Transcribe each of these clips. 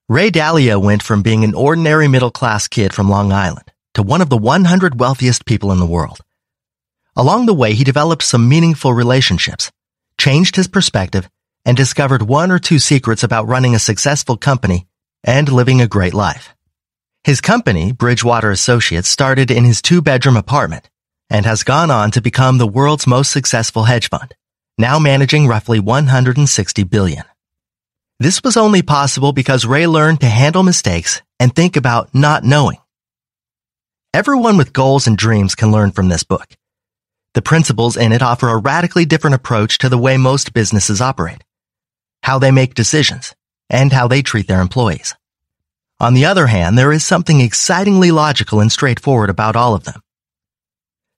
Ray Dalio went from being an ordinary middle-class kid from Long Island to one of the 100 wealthiest people in the world. Along the way, he developed some meaningful relationships, changed his perspective, and discovered one or two secrets about running a successful company and living a great life. His company, Bridgewater Associates, started in his 2-bedroom apartment and has gone on to become the world's most successful hedge fund, now managing roughly $160 billion. This was only possible because Ray learned to handle mistakes and think about not knowing. Everyone with goals and dreams can learn from this book. The principles in it offer a radically different approach to the way most businesses operate, how they make decisions, and how they treat their employees. On the other hand, there is something excitingly logical and straightforward about all of them.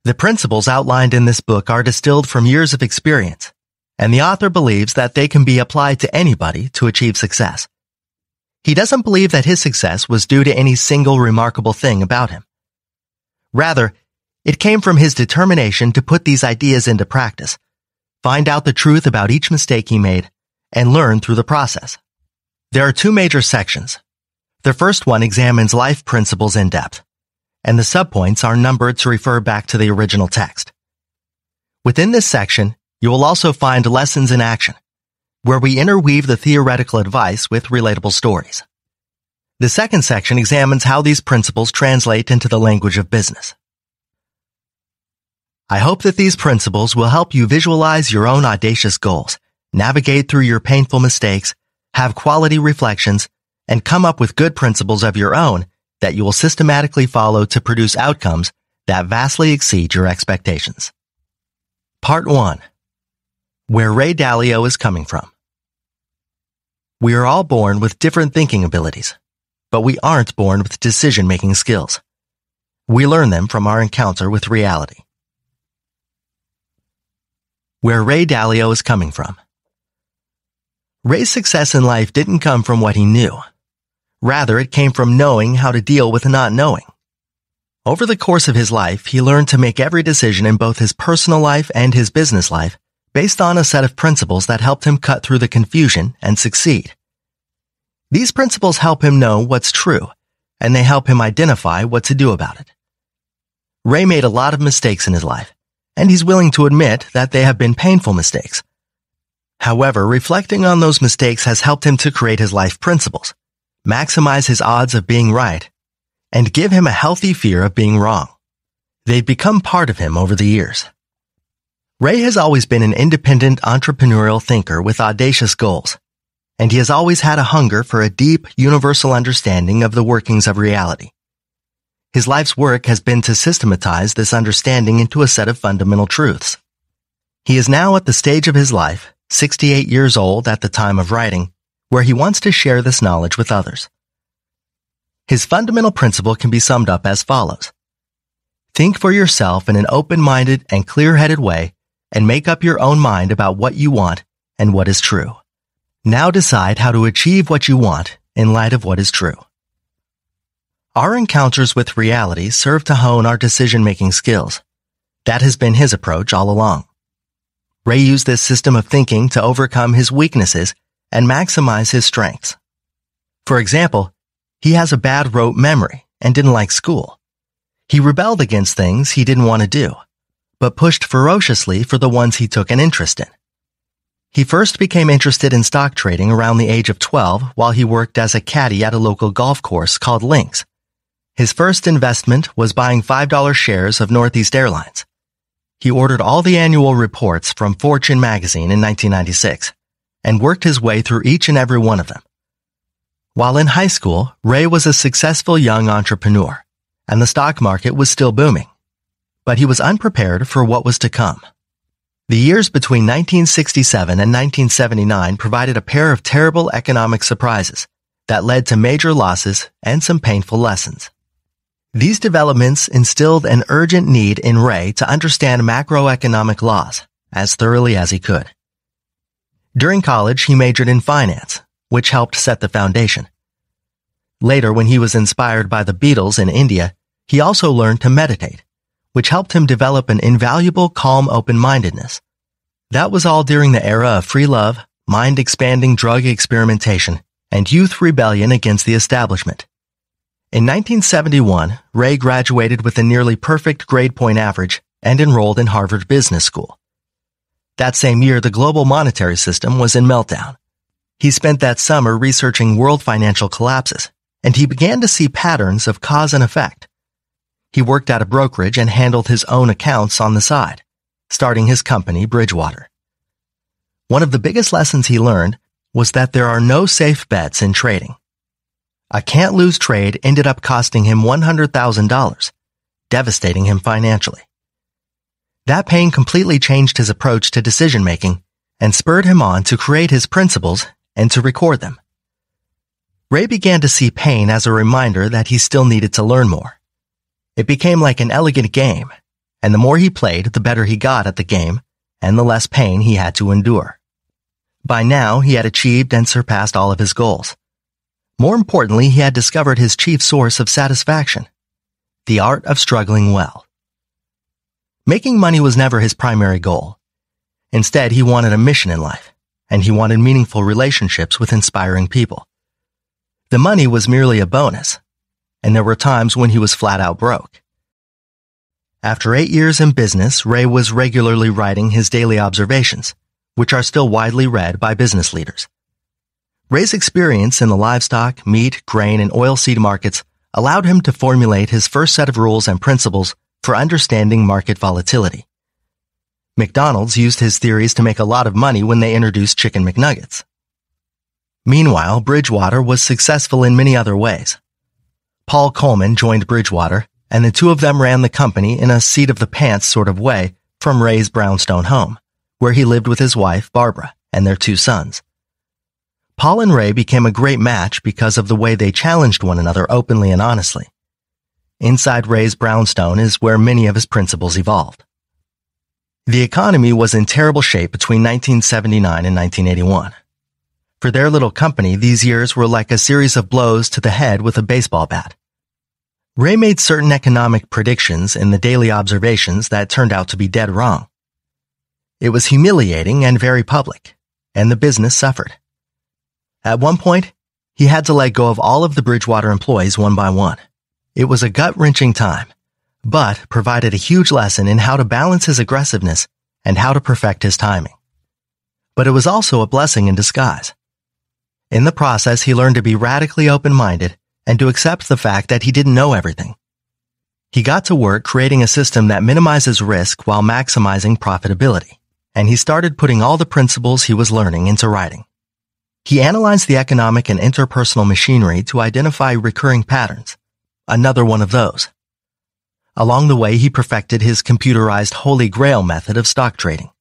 The principles outlined in this book are distilled from years of experience, and the author believes that they can be applied to anybody to achieve success. He doesn't believe that his success was due to any single remarkable thing about him. Rather, it came from his determination to put these ideas into practice, find out the truth about each mistake he made, and learn through the process. There are 2 major sections. The first one examines life principles in depth, and the subpoints are numbered to refer back to the original text. Within this section, you will also find lessons in action, where we interweave the theoretical advice with relatable stories. The second section examines how these principles translate into the language of business. I hope that these principles will help you visualize your own audacious goals, navigate through your painful mistakes, have quality reflections, and come up with good principles of your own that you will systematically follow to produce outcomes that vastly exceed your expectations. Part 1. Where Ray Dalio is coming from. We are all born with different thinking abilities, but we aren't born with decision-making skills. We learn them from our encounter with reality. Where Ray Dalio is coming from. Ray's success in life didn't come from what he knew. Rather, it came from knowing how to deal with not knowing. Over the course of his life, he learned to make every decision in both his personal life and his business life based on a set of principles that helped him cut through the confusion and succeed. These principles help him know what's true, and they help him identify what to do about it. Ray made a lot of mistakes in his life, and he's willing to admit that they have been painful mistakes. However, reflecting on those mistakes has helped him to create his life principles, maximize his odds of being right, and give him a healthy fear of being wrong. They've become part of him over the years. Ray has always been an independent entrepreneurial thinker with audacious goals, and he has always had a hunger for a deep, universal understanding of the workings of reality. His life's work has been to systematize this understanding into a set of fundamental truths. He is now at the stage of his life, 68 years old at the time of writing, where he wants to share this knowledge with others. His fundamental principle can be summed up as follows. Think for yourself in an open-minded and clear-headed way and make up your own mind about what you want and what is true. Now decide how to achieve what you want in light of what is true. Our encounters with reality serve to hone our decision-making skills. That has been his approach all along. Ray used this system of thinking to overcome his weaknesses and maximize his strengths. For example, he has a bad rote memory and didn't like school. He rebelled against things he didn't want to do, but pushed ferociously for the ones he took an interest in. He first became interested in stock trading around the age of 12 while he worked as a caddy at a local golf course called Links. His first investment was buying $5 shares of Northeast Airlines. He ordered all the annual reports from Fortune magazine in 1996 and worked his way through each and every one of them. While in high school, Ray was a successful young entrepreneur, and the stock market was still booming. But he was unprepared for what was to come. The years between 1967 and 1979 provided a pair of terrible economic surprises that led to major losses and some painful lessons. These developments instilled an urgent need in Ray to understand macroeconomic laws as thoroughly as he could. During college, he majored in finance, which helped set the foundation. Later, when he was inspired by the Beatles in India, he also learned to meditate, which helped him develop an invaluable calm open-mindedness. That was all during the era of free love, mind-expanding drug experimentation, and youth rebellion against the establishment. In 1971, Ray graduated with a nearly perfect grade point average and enrolled in Harvard Business School. That same year, the global monetary system was in meltdown. He spent that summer researching world financial collapses, and he began to see patterns of cause and effect. He worked at a brokerage and handled his own accounts on the side, starting his company, Bridgewater. One of the biggest lessons he learned was that there are no safe bets in trading. A can't-lose trade ended up costing him $100,000, devastating him financially. That pain completely changed his approach to decision-making and spurred him on to create his principles and to record them. Ray began to see pain as a reminder that he still needed to learn more. It became like an elegant game, and the more he played, the better he got at the game, and the less pain he had to endure. By now, he had achieved and surpassed all of his goals. More importantly, he had discovered his chief source of satisfaction, the art of struggling well. Making money was never his primary goal. Instead, he wanted a mission in life, and he wanted meaningful relationships with inspiring people. The money was merely a bonus, and there were times when he was flat out broke. After 8 years in business, Ray was regularly writing his daily observations, which are still widely read by business leaders. Ray's experience in the livestock, meat, grain, and oilseed markets allowed him to formulate his first set of rules and principles for understanding market volatility. McDonald's used his theories to make a lot of money when they introduced Chicken McNuggets. Meanwhile, Bridgewater was successful in many other ways. Paul Coleman joined Bridgewater, and the two of them ran the company in a seat-of-the-pants sort of way from Ray's brownstone home, where he lived with his wife, Barbara, and their 2 sons. Paul and Ray became a great match because of the way they challenged one another openly and honestly. Inside Ray's brownstone is where many of his principles evolved. The economy was in terrible shape between 1979 and 1981. For their little company, these years were like a series of blows to the head with a baseball bat. Ray made certain economic predictions in the daily observations that turned out to be dead wrong. It was humiliating and very public, and the business suffered. At one point, he had to let go of all of the Bridgewater employees one by one. It was a gut-wrenching time, but provided a huge lesson in how to balance his aggressiveness and how to perfect his timing. But it was also a blessing in disguise. In the process, he learned to be radically open-minded and to accept the fact that he didn't know everything. He got to work creating a system that minimizes risk while maximizing profitability, and he started putting all the principles he was learning into writing. He analyzed the economic and interpersonal machinery to identify recurring patterns, another one of those. Along the way, he perfected his computerized Holy Grail method of stock trading.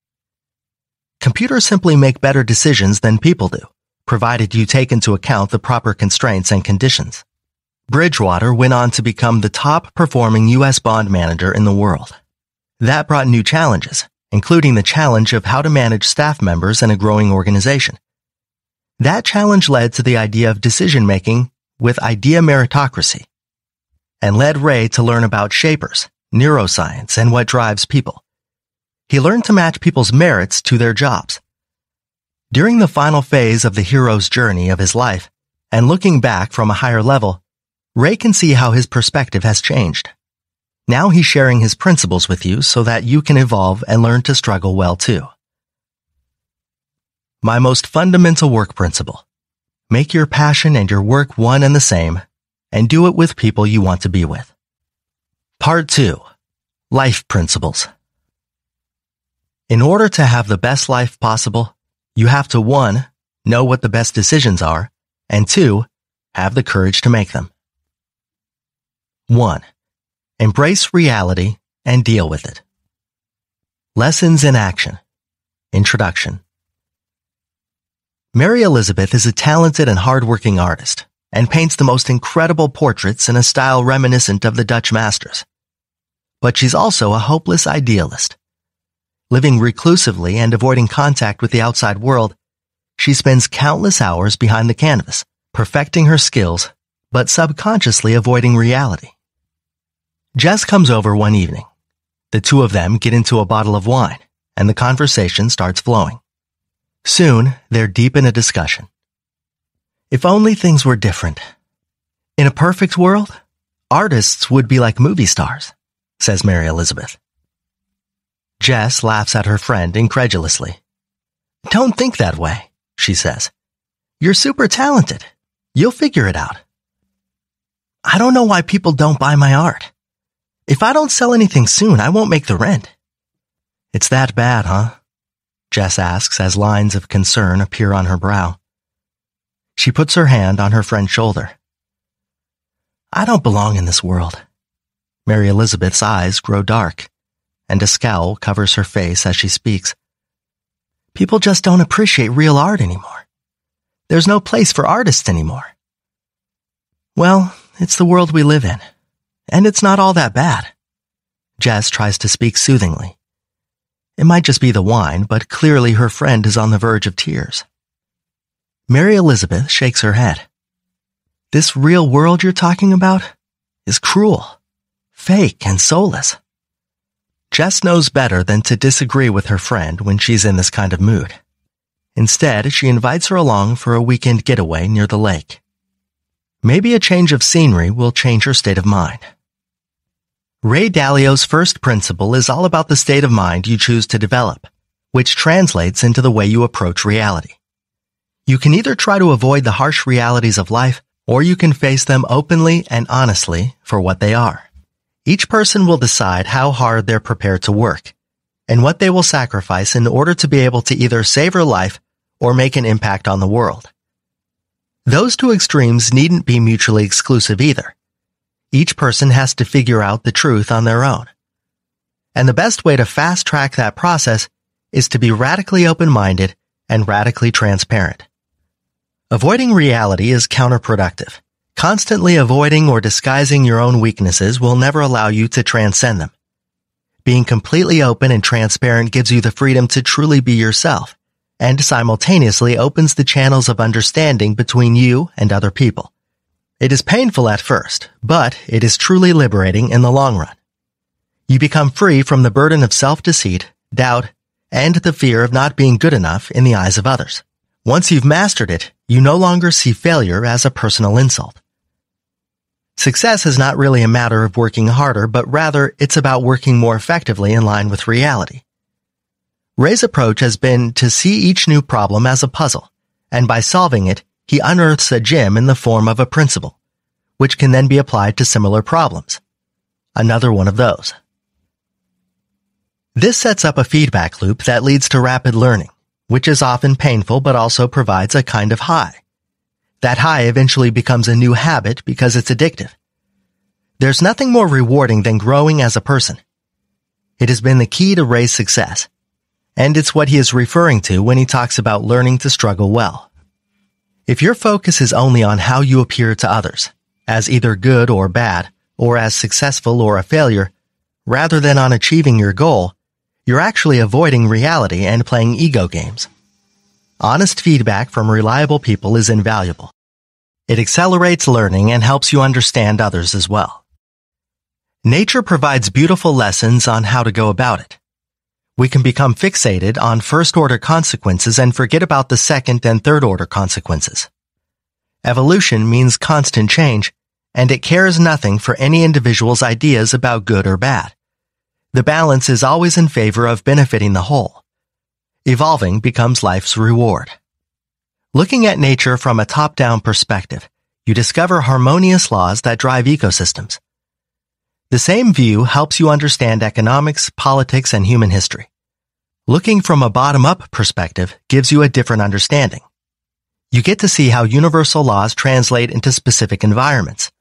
Computers simply make better decisions than people do, provided you take into account the proper constraints and conditions. Bridgewater went on to become the top-performing U.S. bond manager in the world. That brought new challenges, including the challenge of how to manage staff members in a growing organization. That challenge led to the idea of decision-making with idea meritocracy, and led Ray to learn about shapers, neuroscience, and what drives people. He learned to match people's merits to their jobs. During the final phase of the hero's journey of his life, and looking back from a higher level, Ray can see how his perspective has changed. Now he's sharing his principles with you so that you can evolve and learn to struggle well too. My most fundamental work principle: make your passion and your work one and the same, and do it with people you want to be with. Part 2. Life Principles. In order to have the best life possible, you have to 1. Know what the best decisions are, and 2. Have the courage to make them. 1. Embrace reality and deal with it. Lessons in Action. Introduction. Mary Elizabeth is a talented and hardworking artist and paints the most incredible portraits in a style reminiscent of the Dutch masters. But she's also a hopeless idealist. Living reclusively and avoiding contact with the outside world, she spends countless hours behind the canvas, perfecting her skills, but subconsciously avoiding reality. Jess comes over one evening. The two of them get into a bottle of wine, and the conversation starts flowing. Soon, they're deep in a discussion. If only things were different. In a perfect world, artists would be like movie stars, says Mary Elizabeth. Jess laughs at her friend incredulously. Don't think that way, she says. You're super talented. You'll figure it out. I don't know why people don't buy my art. If I don't sell anything soon, I won't make the rent. It's that bad, huh? Jess asks as lines of concern appear on her brow. She puts her hand on her friend's shoulder. I don't belong in this world. Mary Elizabeth's eyes grow dark, and a scowl covers her face as she speaks. People just don't appreciate real art anymore. There's no place for artists anymore. Well, it's the world we live in, and it's not all that bad. Jess tries to speak soothingly. It might just be the wine, but clearly her friend is on the verge of tears. Mary Elizabeth shakes her head. This real world you're talking about is cruel, fake, and soulless. Jess knows better than to disagree with her friend when she's in this kind of mood. Instead, she invites her along for a weekend getaway near the lake. Maybe a change of scenery will change her state of mind. Ray Dalio's first principle is all about the state of mind you choose to develop, which translates into the way you approach reality. You can either try to avoid the harsh realities of life, or you can face them openly and honestly for what they are. Each person will decide how hard they're prepared to work, and what they will sacrifice in order to be able to either save her life or make an impact on the world. Those two extremes needn't be mutually exclusive either. Each person has to figure out the truth on their own. And the best way to fast-track that process is to be radically open-minded and radically transparent. Avoiding reality is counterproductive. Constantly avoiding or disguising your own weaknesses will never allow you to transcend them. Being completely open and transparent gives you the freedom to truly be yourself, and simultaneously opens the channels of understanding between you and other people. It is painful at first, but it is truly liberating in the long run. You become free from the burden of self-deceit, doubt, and the fear of not being good enough in the eyes of others. Once you've mastered it, you no longer see failure as a personal insult. Success is not really a matter of working harder, but rather it's about working more effectively in line with reality. Ray's approach has been to see each new problem as a puzzle, and by solving it, he unearths a gem in the form of a principle, which can then be applied to similar problems. Another one of those. This sets up a feedback loop that leads to rapid learning, which is often painful but also provides a kind of high. That high eventually becomes a new habit because it's addictive. There's nothing more rewarding than growing as a person. It has been the key to Ray's success, and it's what he is referring to when he talks about learning to struggle well. If your focus is only on how you appear to others, as either good or bad, or as successful or a failure, rather than on achieving your goal, you're actually avoiding reality and playing ego games. Honest feedback from reliable people is invaluable. It accelerates learning and helps you understand others as well. Nature provides beautiful lessons on how to go about it. We can become fixated on first-order consequences and forget about the second and third-order consequences. Evolution means constant change, and it cares nothing for any individual's ideas about good or bad. The balance is always in favor of benefiting the whole. Evolving becomes life's reward. Looking at nature from a top-down perspective, you discover harmonious laws that drive ecosystems. The same view helps you understand economics, politics, and human history. Looking from a bottom-up perspective gives you a different understanding. You get to see how universal laws translate into specific environments.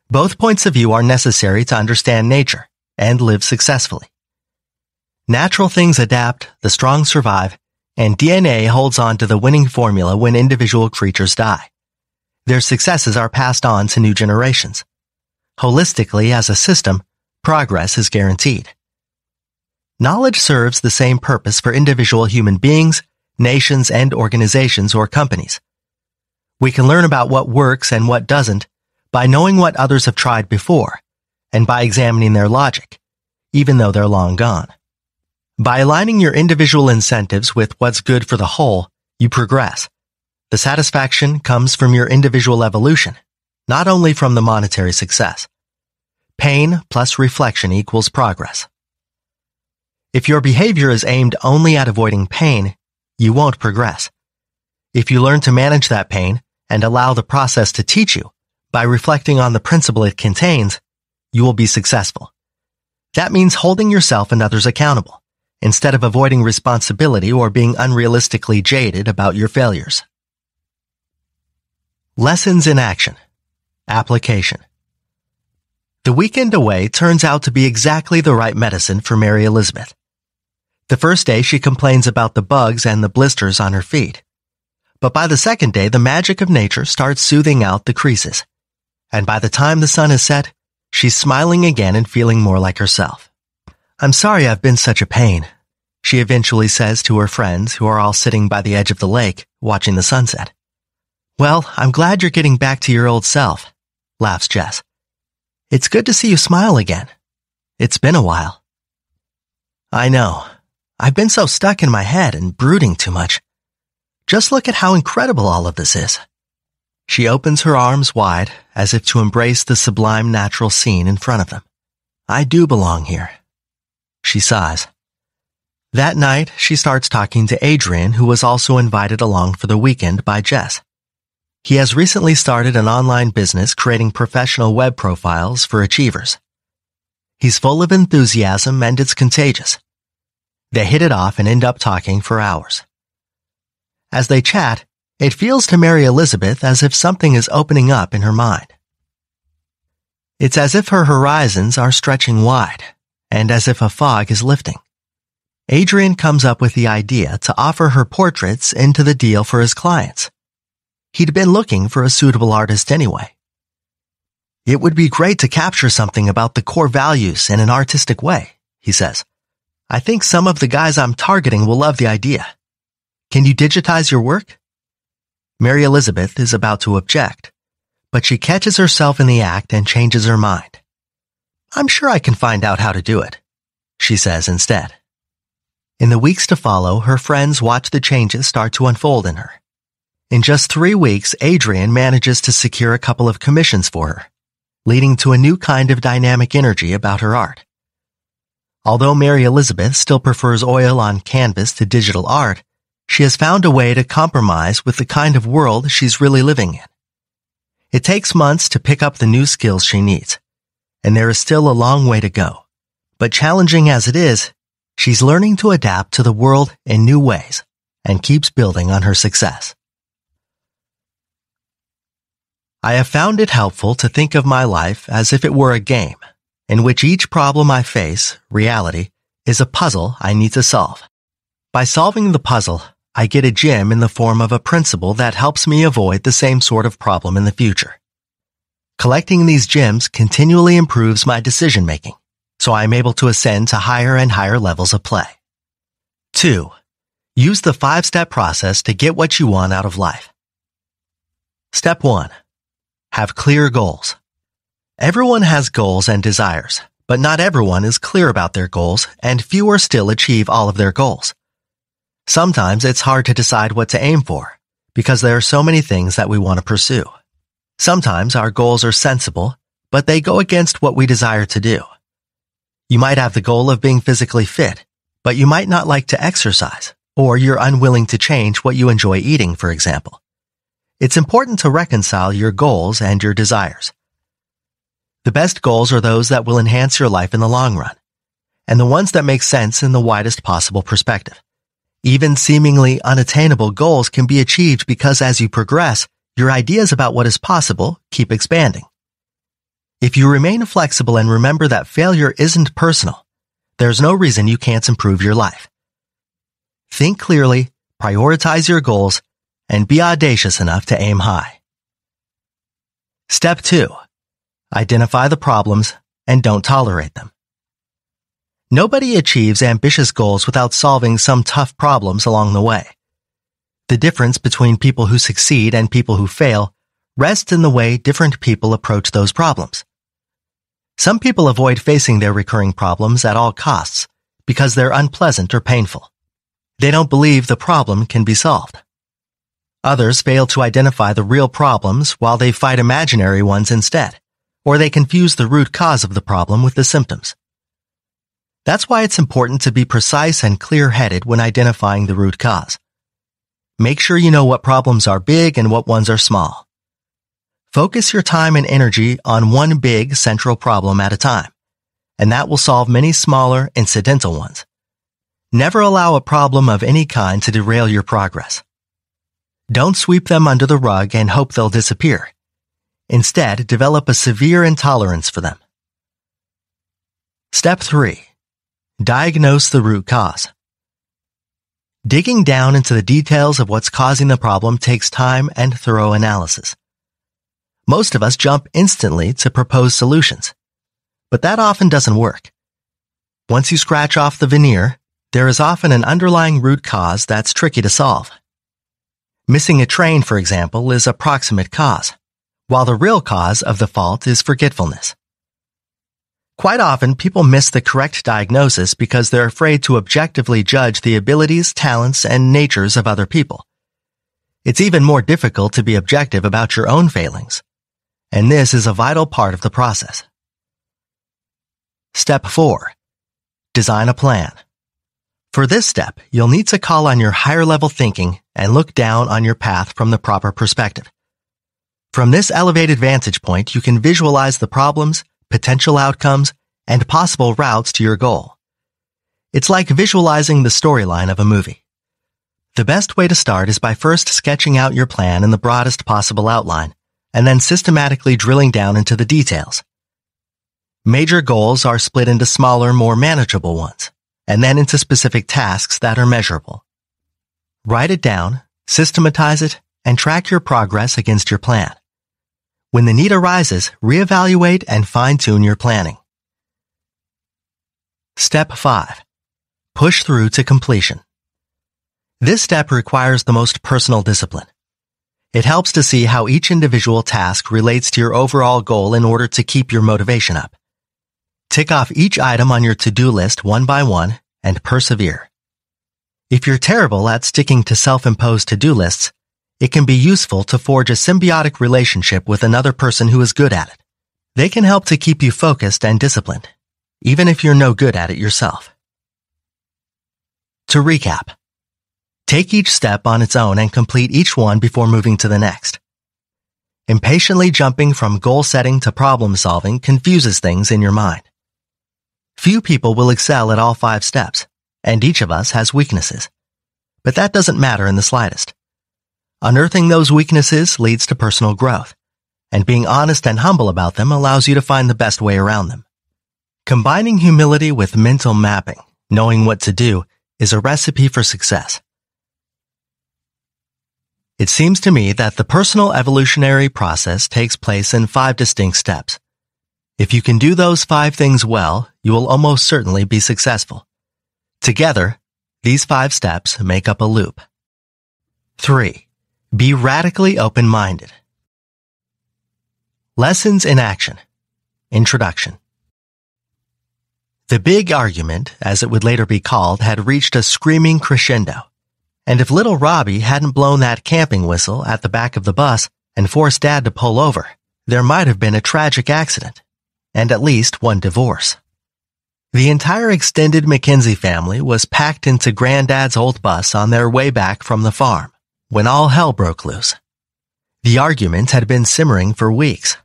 Both points of view are necessary to understand nature and live successfully. Natural things adapt, the strong survive, and DNA holds on to the winning formula when individual creatures die. Their successes are passed on to new generations. Holistically, as a system, progress is guaranteed. Knowledge serves the same purpose for individual human beings, nations, and organizations or companies. We can learn about what works and what doesn't by knowing what others have tried before, and by examining their logic, even though they're long gone. By aligning your individual incentives with what's good for the whole, you progress. The satisfaction comes from your individual evolution, not only from the monetary success. Pain plus reflection equals progress. If your behavior is aimed only at avoiding pain, you won't progress. If you learn to manage that pain and allow the process to teach you by reflecting on the principle it contains, you will be successful. That means holding yourself and others accountable, instead of avoiding responsibility or being unrealistically jaded about your failures. Lessons in action. Application. The weekend away turns out to be exactly the right medicine for Mary Elizabeth. The first day she complains about the bugs and the blisters on her feet. But by the second day, the magic of nature starts soothing out the creases. And by the time the sun has set, she's smiling again and feeling more like herself. "I'm sorry I've been such a pain," she eventually says to her friends who are all sitting by the edge of the lake, watching the sunset. "Well, I'm glad you're getting back to your old self," laughs Jess. "It's good to see you smile again. It's been a while." "I know. I've been so stuck in my head and brooding too much. Just look at how incredible all of this is." She opens her arms wide as if to embrace the sublime natural scene in front of them. "I do belong here." She sighs. That night, she starts talking to Adrian, who was also invited along for the weekend by Jess. He has recently started an online business creating professional web profiles for achievers. He's full of enthusiasm and it's contagious. They hit it off and end up talking for hours. As they chat, it feels to Mary Elizabeth as if something is opening up in her mind. It's as if her horizons are stretching wide, and as if a fog is lifting. Adrian comes up with the idea to offer her portraits into the deal for his clients. He'd been looking for a suitable artist anyway. "It would be great to capture something about the core values in an artistic way," he says. "I think some of the guys I'm targeting will love the idea. Can you digitize your work?" Mary Elizabeth is about to object, but she catches herself in the act and changes her mind. "I'm sure I can find out how to do it," she says instead. In the weeks to follow, her friends watch the changes start to unfold in her. In just 3 weeks, Adrian manages to secure a couple of commissions for her, leading to a new kind of dynamic energy about her art. Although Mary Elizabeth still prefers oil on canvas to digital art, she has found a way to compromise with the kind of world she's really living in. It takes months to pick up the new skills she needs, and there is still a long way to go. But challenging as it is, she's learning to adapt to the world in new ways and keeps building on her success. I have found it helpful to think of my life as if it were a game, in which each problem I face, reality, is a puzzle I need to solve. By solving the puzzle, I get a gem in the form of a principle that helps me avoid the same sort of problem in the future. Collecting these gems continually improves my decision-making, so I am able to ascend to higher and higher levels of play. 2. Use the 5-step process to get what you want out of life. Step 1. Have clear goals. Everyone has goals and desires, but not everyone is clear about their goals, and fewer still achieve all of their goals. Sometimes it's hard to decide what to aim for, because there are so many things that we want to pursue. Sometimes our goals are sensible, but they go against what we desire to do. You might have the goal of being physically fit, but you might not like to exercise, or you're unwilling to change what you enjoy eating, for example. It's important to reconcile your goals and your desires. The best goals are those that will enhance your life in the long run, and the ones that make sense in the widest possible perspective. Even seemingly unattainable goals can be achieved because as you progress, your ideas about what is possible keep expanding. If you remain flexible and remember that failure isn't personal, there's no reason you can't improve your life. Think clearly, prioritize your goals, and be audacious enough to aim high. Step 2. Identify the problems and don't tolerate them. Nobody achieves ambitious goals without solving some tough problems along the way. The difference between people who succeed and people who fail rests in the way different people approach those problems. Some people avoid facing their recurring problems at all costs because they're unpleasant or painful. They don't believe the problem can be solved. Others fail to identify the real problems while they fight imaginary ones instead, or they confuse the root cause of the problem with the symptoms. That's why it's important to be precise and clear-headed when identifying the root cause. Make sure you know what problems are big and what ones are small. Focus your time and energy on one big central problem at a time, and that will solve many smaller, incidental ones. Never allow a problem of any kind to derail your progress. Don't sweep them under the rug and hope they'll disappear. Instead, develop a severe intolerance for them. Step 3. Diagnose the root cause. Digging down into the details of what's causing the problem takes time and thorough analysis. Most of us jump instantly to propose solutions, but that often doesn't work. Once you scratch off the veneer, there is often an underlying root cause that's tricky to solve. Missing a train, for example, is a proximate cause, while the real cause of the fault is forgetfulness. Quite often, people miss the correct diagnosis because they're afraid to objectively judge the abilities, talents, and natures of other people. It's even more difficult to be objective about your own failings, and this is a vital part of the process. Step 4. Design a plan. For this step, you'll need to call on your higher-level thinking and look down on your path from the proper perspective. From this elevated vantage point, you can visualize the problems, potential outcomes, and possible routes to your goal. It's like visualizing the storyline of a movie. The best way to start is by first sketching out your plan in the broadest possible outline, and then systematically drilling down into the details. Major goals are split into smaller, more manageable ones, and then into specific tasks that are measurable. Write it down, systematize it, and track your progress against your plan. When the need arises, reevaluate and fine-tune your planning. Step 5. Push through to completion. This step requires the most personal discipline. It helps to see how each individual task relates to your overall goal in order to keep your motivation up. Tick off each item on your to-do list one by one and persevere. If you're terrible at sticking to self-imposed to-do lists, it can be useful to forge a symbiotic relationship with another person who is good at it. They can help to keep you focused and disciplined, even if you're no good at it yourself. To recap, take each step on its own and complete each one before moving to the next. Impatiently jumping from goal setting to problem solving confuses things in your mind. Few people will excel at all 5 steps, and each of us has weaknesses. But that doesn't matter in the slightest. Unearthing those weaknesses leads to personal growth, and being honest and humble about them allows you to find the best way around them. Combining humility with mental mapping, knowing what to do, is a recipe for success. It seems to me that the personal evolutionary process takes place in 5 distinct steps. If you can do those 5 things well, you will almost certainly be successful. Together, these 5 steps make up a loop. 3. Be radically open-minded. Lessons in action. Introduction. The big argument, as it would later be called, had reached a screaming crescendo. And if little Robbie hadn't blown that camping whistle at the back of the bus and forced Dad to pull over, there might have been a tragic accident, and at least one divorce. The entire extended Mackenzie family was packed into Granddad's old bus on their way back from the farm, when all hell broke loose. The argument had been simmering for weeks.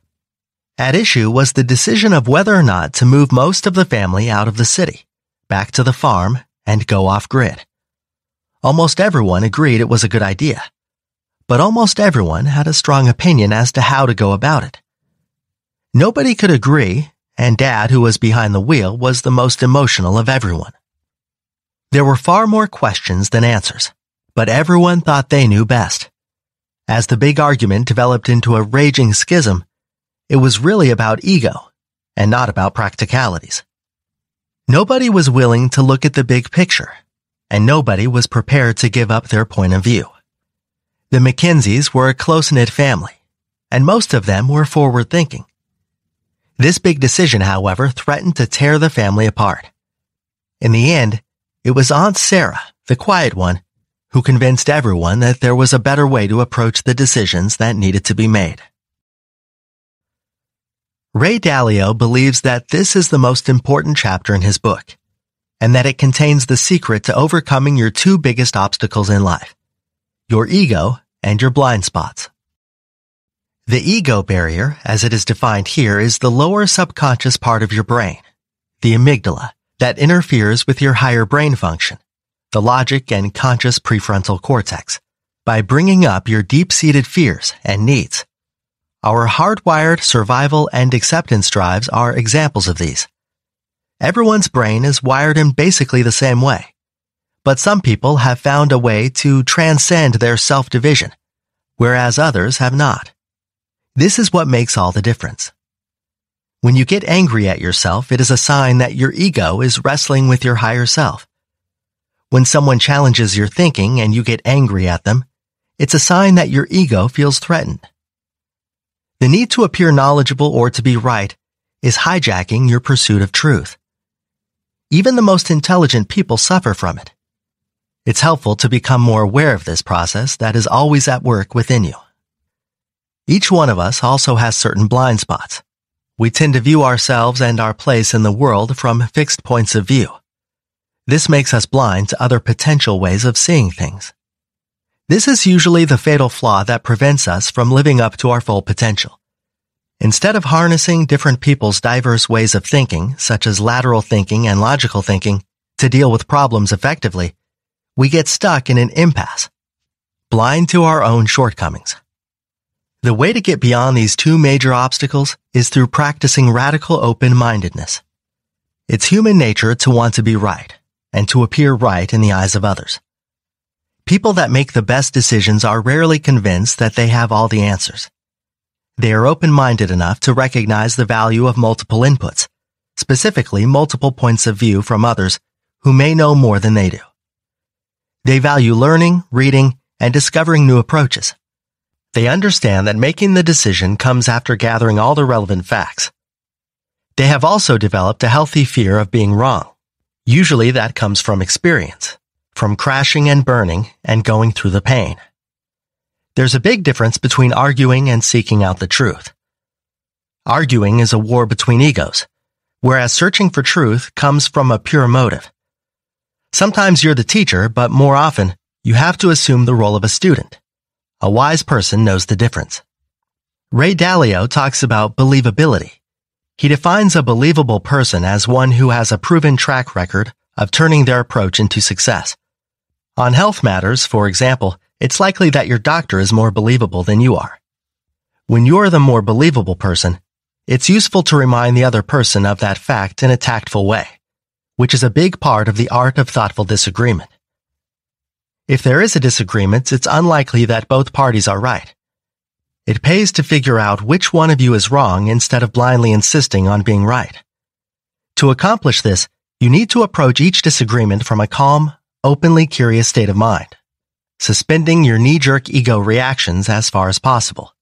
At issue was the decision of whether or not to move most of the family out of the city, back to the farm, and go off-grid. Almost everyone agreed it was a good idea, but almost everyone had a strong opinion as to how to go about it. Nobody could agree, and Dad, who was behind the wheel, was the most emotional of everyone. There were far more questions than answers, but everyone thought they knew best. As the big argument developed into a raging schism, it was really about ego, and not about practicalities. Nobody was willing to look at the big picture, and nobody was prepared to give up their point of view. The Mackenzies were a close-knit family, and most of them were forward-thinking. This big decision, however, threatened to tear the family apart. In the end, it was Aunt Sarah, the quiet one, who convinced everyone that there was a better way to approach the decisions that needed to be made. Ray Dalio believes that this is the most important chapter in his book, and that it contains the secret to overcoming your two biggest obstacles in life, your ego and your blind spots. The ego barrier, as it is defined here, is the lower subconscious part of your brain, the amygdala, that interferes with your higher brain function, the logic and conscious prefrontal cortex, by bringing up your deep-seated fears and needs. Our hardwired survival and acceptance drives are examples of these. Everyone's brain is wired in basically the same way, but some people have found a way to transcend their self-division, whereas others have not. This is what makes all the difference. When you get angry at yourself, it is a sign that your ego is wrestling with your higher self. When someone challenges your thinking and you get angry at them, it's a sign that your ego feels threatened. The need to appear knowledgeable or to be right is hijacking your pursuit of truth. Even the most intelligent people suffer from it. It's helpful to become more aware of this process that is always at work within you. Each one of us also has certain blind spots. We tend to view ourselves and our place in the world from fixed points of view. This makes us blind to other potential ways of seeing things. This is usually the fatal flaw that prevents us from living up to our full potential. Instead of harnessing different people's diverse ways of thinking, such as lateral thinking and logical thinking, to deal with problems effectively, we get stuck in an impasse, blind to our own shortcomings. The way to get beyond these two major obstacles is through practicing radical open-mindedness. It's human nature to want to be right and to appear right in the eyes of others. People that make the best decisions are rarely convinced that they have all the answers. They are open-minded enough to recognize the value of multiple inputs, specifically multiple points of view from others who may know more than they do. They value learning, reading, and discovering new approaches. They understand that making the decision comes after gathering all the relevant facts. They have also developed a healthy fear of being wrong. Usually that comes from experience, from crashing and burning and going through the pain. There's a big difference between arguing and seeking out the truth. Arguing is a war between egos, whereas searching for truth comes from a pure motive. Sometimes you're the teacher, but more often, you have to assume the role of a student. A wise person knows the difference. Ray Dalio talks about believability. He defines a believable person as one who has a proven track record of turning their approach into success. On health matters, for example, it's likely that your doctor is more believable than you are. When you're the more believable person, it's useful to remind the other person of that fact in a tactful way, which is a big part of the art of thoughtful disagreement. If there is a disagreement, it's unlikely that both parties are right. It pays to figure out which one of you is wrong instead of blindly insisting on being right. To accomplish this, you need to approach each disagreement from a calm, openly curious state of mind, suspending your knee-jerk ego reactions as far as possible.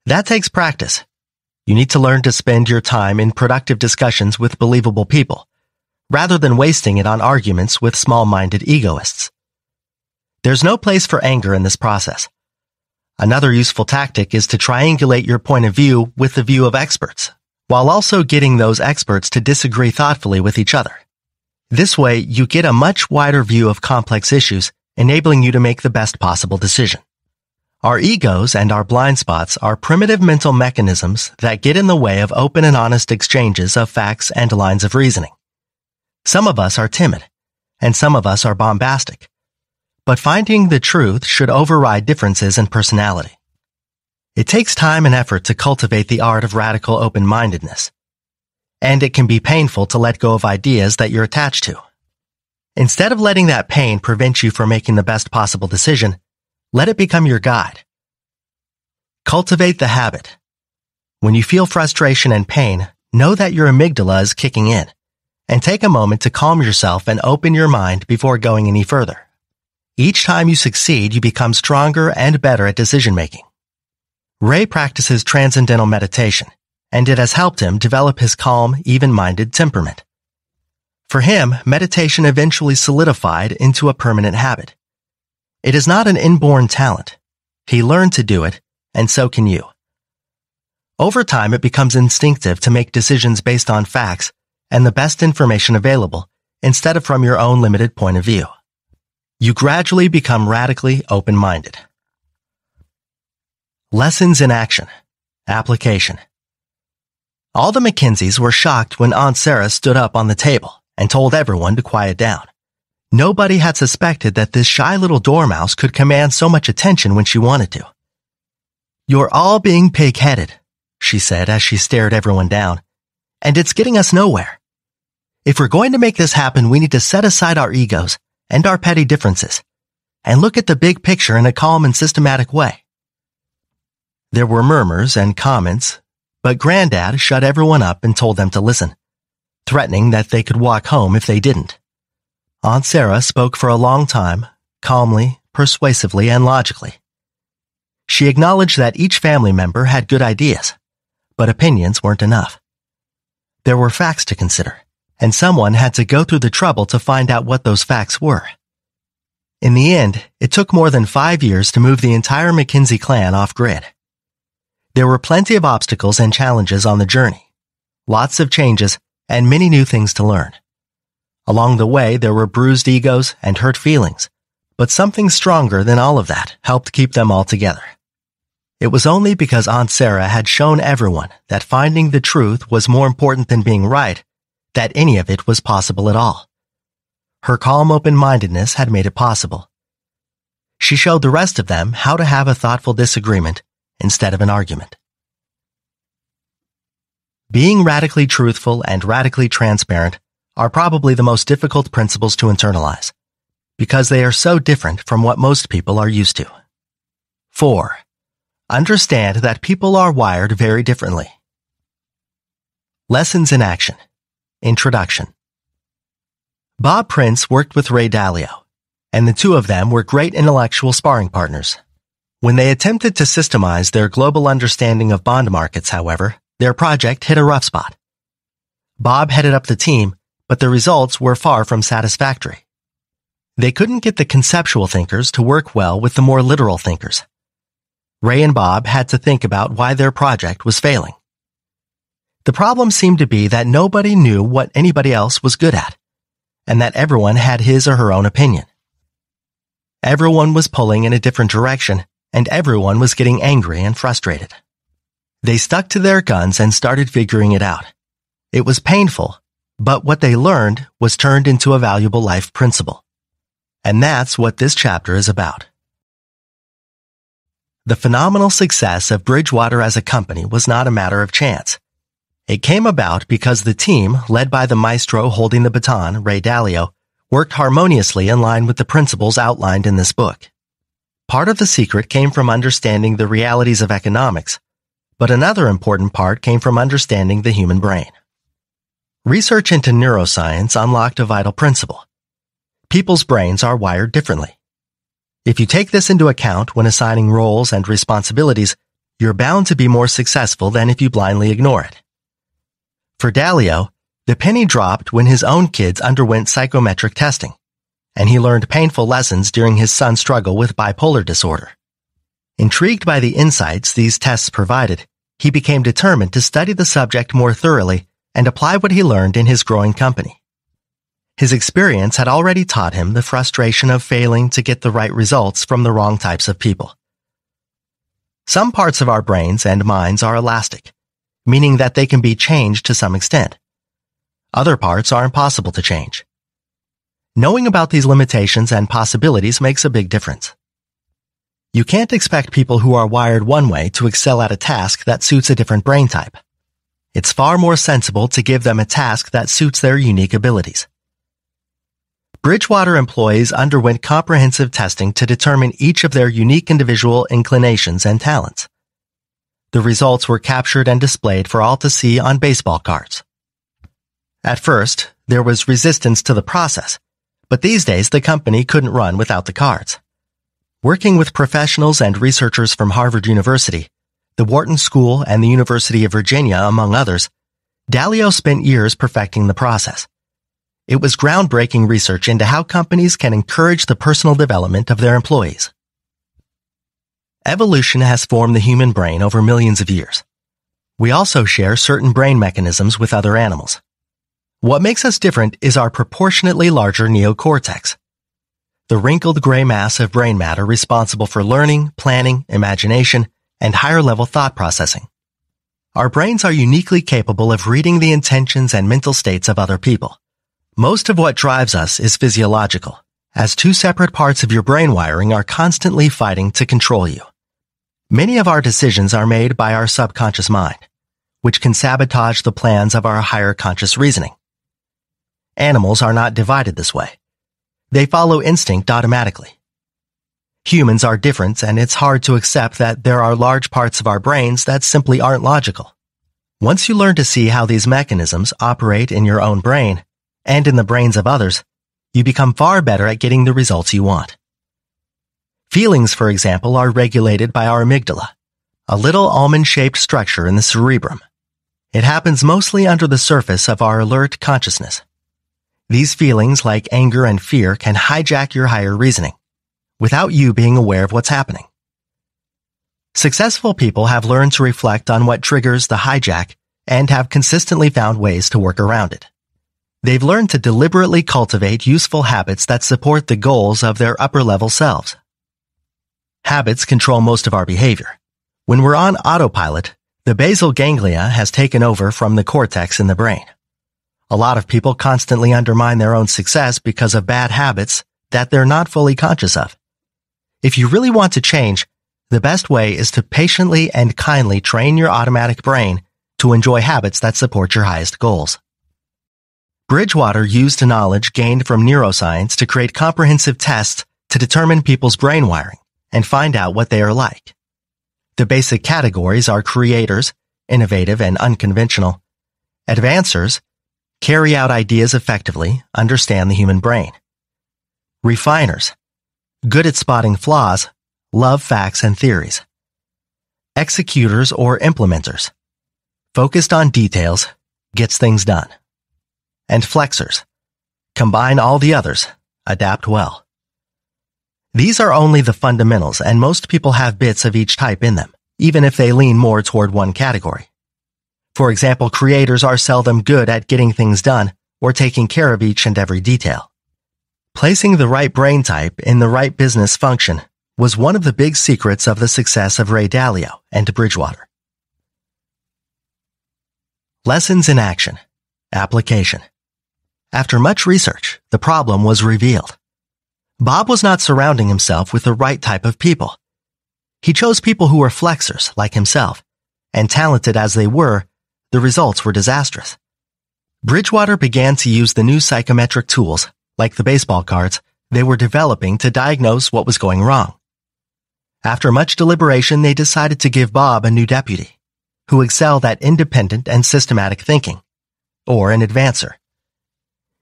That takes practice. You need to learn to spend your time in productive discussions with believable people, rather than wasting it on arguments with small-minded egoists. There's no place for anger in this process. Another useful tactic is to triangulate your point of view with the view of experts, while also getting those experts to disagree thoughtfully with each other. This way, you get a much wider view of complex issues, enabling you to make the best possible decision. Our egos and our blind spots are primitive mental mechanisms that get in the way of open and honest exchanges of facts and lines of reasoning. Some of us are timid, and some of us are bombastic. But finding the truth should override differences in personality. It takes time and effort to cultivate the art of radical open-mindedness. And it can be painful to let go of ideas that you're attached to. Instead of letting that pain prevent you from making the best possible decision, let it become your guide. Cultivate the habit. When you feel frustration and pain, know that your amygdala is kicking in, and take a moment to calm yourself and open your mind before going any further. Each time you succeed, you become stronger and better at decision-making. Ray practices transcendental meditation, and it has helped him develop his calm, even-minded temperament. For him, meditation eventually solidified into a permanent habit. It is not an inborn talent. He learned to do it, and so can you. Over time, it becomes instinctive to make decisions based on facts and the best information available, instead of from your own limited point of view. You gradually become radically open-minded. Lessons in action. Application. All the McKinseys were shocked when Aunt Sarah stood up on the table and told everyone to quiet down. Nobody had suspected that this shy little dormouse could command so much attention when she wanted to. "You're all being pig-headed," she said as she stared everyone down, "and it's getting us nowhere. If we're going to make this happen, we need to set aside our egos and our petty differences and look at the big picture in a calm and systematic way." There were murmurs and comments, but Granddad shut everyone up and told them to listen, threatening that they could walk home if they didn't. Aunt Sarah spoke for a long time, calmly, persuasively, and logically. She acknowledged that each family member had good ideas, but opinions weren't enough. There were facts to consider, and someone had to go through the trouble to find out what those facts were. In the end, it took more than 5 years to move the entire McKinsey clan off-grid. There were plenty of obstacles and challenges on the journey, lots of changes, and many new things to learn. Along the way, there were bruised egos and hurt feelings, but something stronger than all of that helped keep them all together. It was only because Aunt Sarah had shown everyone that finding the truth was more important than being right that any of it was possible at all. Her calm open-mindedness had made it possible. She showed the rest of them how to have a thoughtful disagreement instead of an argument. Being radically truthful and radically transparent are probably the most difficult principles to internalize, because they are so different from what most people are used to. 4. Understand that people are wired very differently. Lessons in action. Introduction. Bob Prince worked with Ray Dalio, and the two of them were great intellectual sparring partners. When they attempted to systemize their global understanding of bond markets, however, their project hit a rough spot. Bob headed up the team, but the results were far from satisfactory. They couldn't get the conceptual thinkers to work well with the more literal thinkers. Ray and Bob had to think about why their project was failing. The problem seemed to be that nobody knew what anybody else was good at, and that everyone had his or her own opinion. Everyone was pulling in a different direction, and everyone was getting angry and frustrated. They stuck to their guns and started figuring it out. It was painful, but what they learned was turned into a valuable life principle. And that's what this chapter is about. The phenomenal success of Bridgewater as a company was not a matter of chance. It came about because the team, led by the maestro holding the baton, Ray Dalio, worked harmoniously in line with the principles outlined in this book. Part of the secret came from understanding the realities of economics, but another important part came from understanding the human brain. Research into neuroscience unlocked a vital principle. People's brains are wired differently. If you take this into account when assigning roles and responsibilities, you're bound to be more successful than if you blindly ignore it. For Dalio, the penny dropped when his own kids underwent psychometric testing, and he learned painful lessons during his son's struggle with bipolar disorder. Intrigued by the insights these tests provided, he became determined to study the subject more thoroughly and apply what he learned in his growing company. His experience had already taught him the frustration of failing to get the right results from the wrong types of people. Some parts of our brains and minds are elastic, meaning that they can be changed to some extent. Other parts are impossible to change. Knowing about these limitations and possibilities makes a big difference. You can't expect people who are wired one way to excel at a task that suits a different brain type. It's far more sensible to give them a task that suits their unique abilities. Bridgewater employees underwent comprehensive testing to determine each of their unique individual inclinations and talents. The results were captured and displayed for all to see on baseball cards. At first, there was resistance to the process, but these days the company couldn't run without the cards. Working with professionals and researchers from Harvard University, the Wharton School, and the University of Virginia, among others, Dalio spent years perfecting the process. It was groundbreaking research into how companies can encourage the personal development of their employees. Evolution has formed the human brain over millions of years. We also share certain brain mechanisms with other animals. What makes us different is our proportionately larger neocortex, the wrinkled gray mass of brain matter responsible for learning, planning, imagination, and higher-level thought processing. Our brains are uniquely capable of reading the intentions and mental states of other people. Most of what drives us is physiological, as two separate parts of your brain wiring are constantly fighting to control you. Many of our decisions are made by our subconscious mind, which can sabotage the plans of our higher conscious reasoning. Animals are not divided this way. They follow instinct automatically. Humans are different, and it's hard to accept that there are large parts of our brains that simply aren't logical. Once you learn to see how these mechanisms operate in your own brain, and in the brains of others, you become far better at getting the results you want. Feelings, for example, are regulated by our amygdala, a little almond-shaped structure in the cerebrum. It happens mostly under the surface of our alert consciousness. These feelings, like anger and fear, can hijack your higher reasoning, without you being aware of what's happening. Successful people have learned to reflect on what triggers the hijack and have consistently found ways to work around it. They've learned to deliberately cultivate useful habits that support the goals of their upper-level selves. Habits control most of our behavior. When we're on autopilot, the basal ganglia has taken over from the cortex in the brain. A lot of people constantly undermine their own success because of bad habits that they're not fully conscious of. If you really want to change, the best way is to patiently and kindly train your automatic brain to enjoy habits that support your highest goals. Bridgewater used knowledge gained from neuroscience to create comprehensive tests to determine people's brain wiring and find out what they are like. The basic categories are creators, innovative and unconventional, advancers, carry out ideas effectively, understand the human brain, refiners, good at spotting flaws, love facts and theories, executors or implementers, focused on details, gets things done, and flexors, combine all the others, adapt well. These are only the fundamentals, and most people have bits of each type in them, even if they lean more toward one category. For example, creators are seldom good at getting things done or taking care of each and every detail. Placing the right brain type in the right business function was one of the big secrets of the success of Ray Dalio and Bridgewater. Lessons in action. Application. After much research, the problem was revealed. Bob was not surrounding himself with the right type of people. He chose people who were flexors, like himself, and talented as they were, the results were disastrous. Bridgewater began to use the new psychometric tools, like the baseball cards, they were developing to diagnose what was going wrong. After much deliberation, they decided to give Bob a new deputy, who excelled at independent and systematic thinking, or an advancer.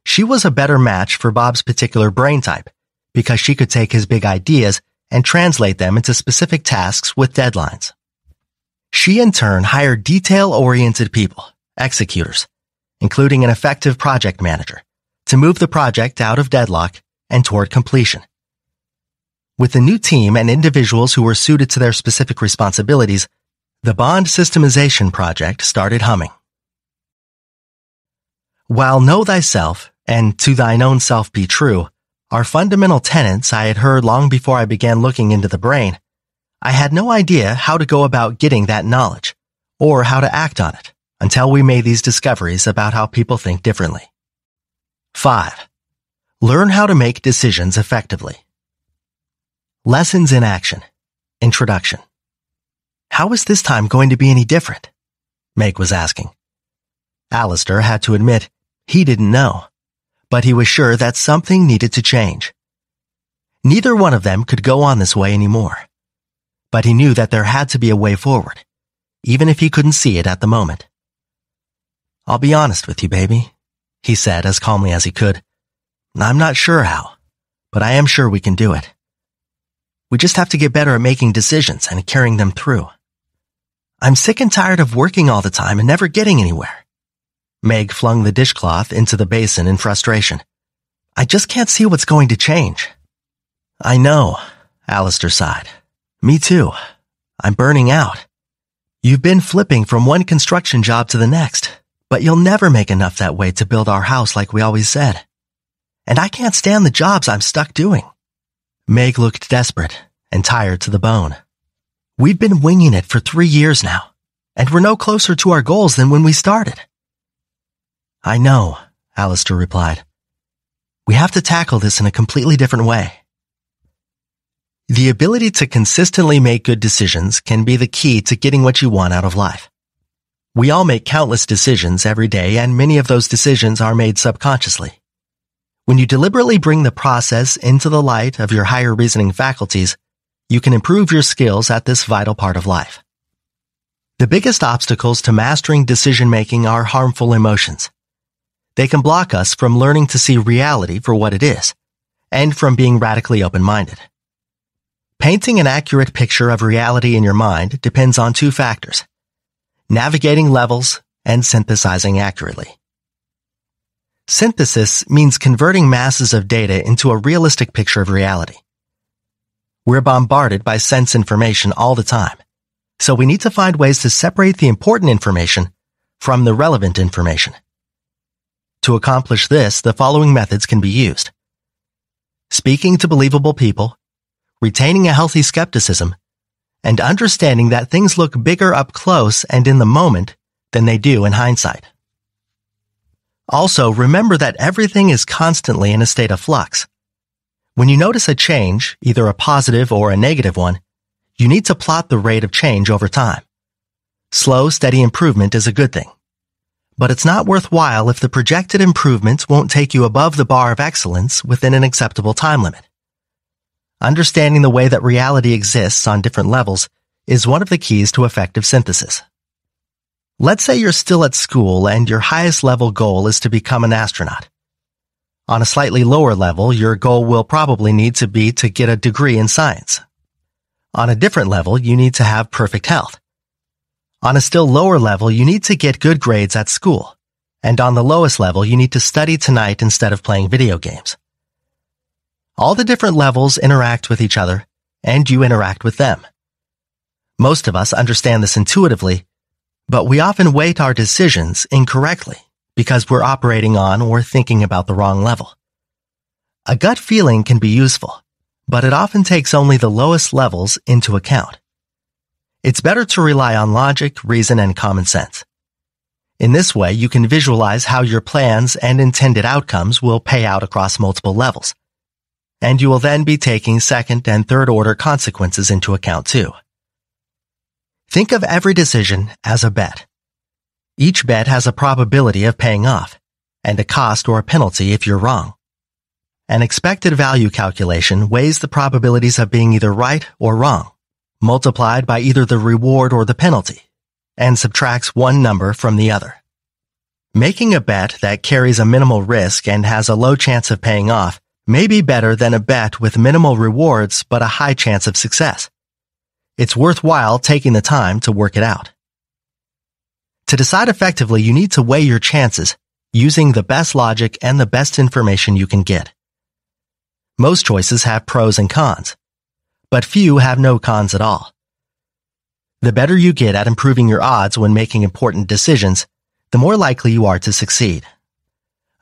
She was a better match for Bob's particular brain type, because she could take his big ideas and translate them into specific tasks with deadlines. She in turn hired detail-oriented people, executors, including an effective project manager, to move the project out of deadlock and toward completion. With the new team and individuals who were suited to their specific responsibilities, the bond systemization project started humming. While know thyself and to thine own self be true are fundamental tenets I had heard long before I began looking into the brain, I had no idea how to go about getting that knowledge or how to act on it until we made these discoveries about how people think differently. 5. Learn how to make decisions effectively. Lessons in action. Introduction. How is this time going to be any different? Meg was asking. Alistair had to admit he didn't know, but he was sure that something needed to change. Neither one of them could go on this way anymore, but he knew that there had to be a way forward, even if he couldn't see it at the moment. I'll be honest with you, baby, he said as calmly as he could. I'm not sure how, but I am sure we can do it. We just have to get better at making decisions and carrying them through. I'm sick and tired of working all the time and never getting anywhere. Meg flung the dishcloth into the basin in frustration. I just can't see what's going to change. I know, Alistair sighed. Me too. I'm burning out. You've been flipping from one construction job to the next, but you'll never make enough that way to build our house like we always said. And I can't stand the jobs I'm stuck doing. Meg looked desperate and tired to the bone. We've been winging it for 3 years now, and we're no closer to our goals than when we started. I know, Alistair replied. We have to tackle this in a completely different way. The ability to consistently make good decisions can be the key to getting what you want out of life. We all make countless decisions every day, and many of those decisions are made subconsciously. When you deliberately bring the process into the light of your higher reasoning faculties, you can improve your skills at this vital part of life. The biggest obstacles to mastering decision-making are harmful emotions. They can block us from learning to see reality for what it is, and from being radically open-minded. Painting an accurate picture of reality in your mind depends on 2 factors: navigating levels and synthesizing accurately. Synthesis means converting masses of data into a realistic picture of reality. We're bombarded by sense information all the time, so we need to find ways to separate the important information from the relevant information. To accomplish this, the following methods can be used: speaking to believable people, retaining a healthy skepticism, and understanding that things look bigger up close and in the moment than they do in hindsight. Also, remember that everything is constantly in a state of flux. When you notice a change, either a positive or a negative one, you need to plot the rate of change over time. Slow, steady improvement is a good thing. But it's not worthwhile if the projected improvements won't take you above the bar of excellence within an acceptable time limit. Understanding the way that reality exists on different levels is one of the keys to effective synthesis. Let's say you're still at school and your highest level goal is to become an astronaut. On a slightly lower level, your goal will probably need to be to get a degree in science. On a different level, you need to have perfect health. On a still lower level, you need to get good grades at school. And on the lowest level, you need to study tonight instead of playing video games. All the different levels interact with each other, and you interact with them. Most of us understand this intuitively, but we often weight our decisions incorrectly because we're operating on or thinking about the wrong level. A gut feeling can be useful, but it often takes only the lowest levels into account. It's better to rely on logic, reason, and common sense. In this way, you can visualize how your plans and intended outcomes will pay out across multiple levels, and you will then be taking second and third order consequences into account too. Think of every decision as a bet. Each bet has a probability of paying off, and a cost or a penalty if you're wrong. An expected value calculation weighs the probabilities of being either right or wrong, multiplied by either the reward or the penalty, and subtracts one number from the other. Making a bet that carries a minimal risk and has a low chance of paying off may be better than a bet with minimal rewards but a high chance of success. It's worthwhile taking the time to work it out. To decide effectively, you need to weigh your chances using the best logic and the best information you can get. Most choices have pros and cons, but few have no cons at all. The better you get at improving your odds when making important decisions, the more likely you are to succeed.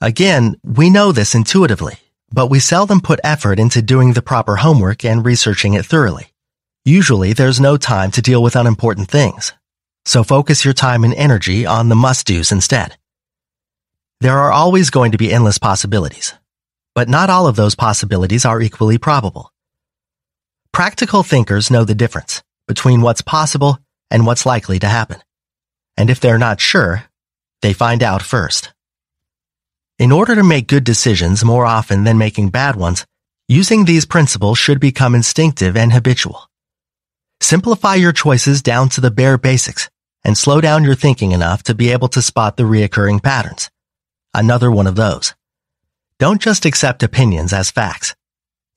Again, we know this intuitively, but we seldom put effort into doing the proper homework and researching it thoroughly. Usually, there's no time to deal with unimportant things, so focus your time and energy on the must-dos instead. There are always going to be endless possibilities, but not all of those possibilities are equally probable. Practical thinkers know the difference between what's possible and what's likely to happen, and if they're not sure, they find out first. In order to make good decisions more often than making bad ones, using these principles should become instinctive and habitual. Simplify your choices down to the bare basics and slow down your thinking enough to be able to spot the reoccurring patterns. Another one of those. Don't just accept opinions as facts.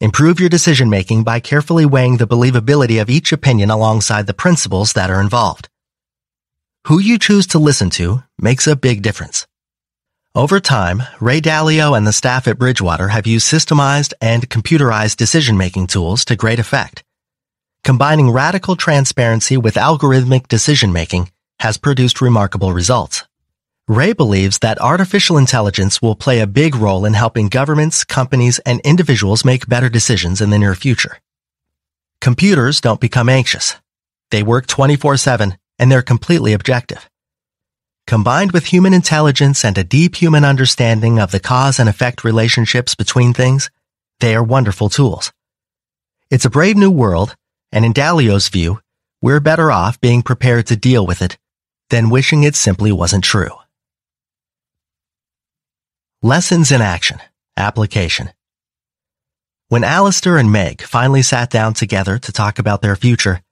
Improve your decision-making by carefully weighing the believability of each opinion alongside the principles that are involved. Who you choose to listen to makes a big difference. Over time, Ray Dalio and the staff at Bridgewater have used systemized and computerized decision-making tools to great effect. Combining radical transparency with algorithmic decision-making has produced remarkable results. Ray believes that artificial intelligence will play a big role in helping governments, companies, and individuals make better decisions in the near future. Computers don't become anxious. They work 24/7, and they're completely objective. Combined with human intelligence and a deep human understanding of the cause and effect relationships between things, they are wonderful tools. It's a brave new world, and in Dalio's view, we're better off being prepared to deal with it than wishing it simply wasn't true. Lessons in action. Application. When Alistair and Meg finally sat down together to talk about their future,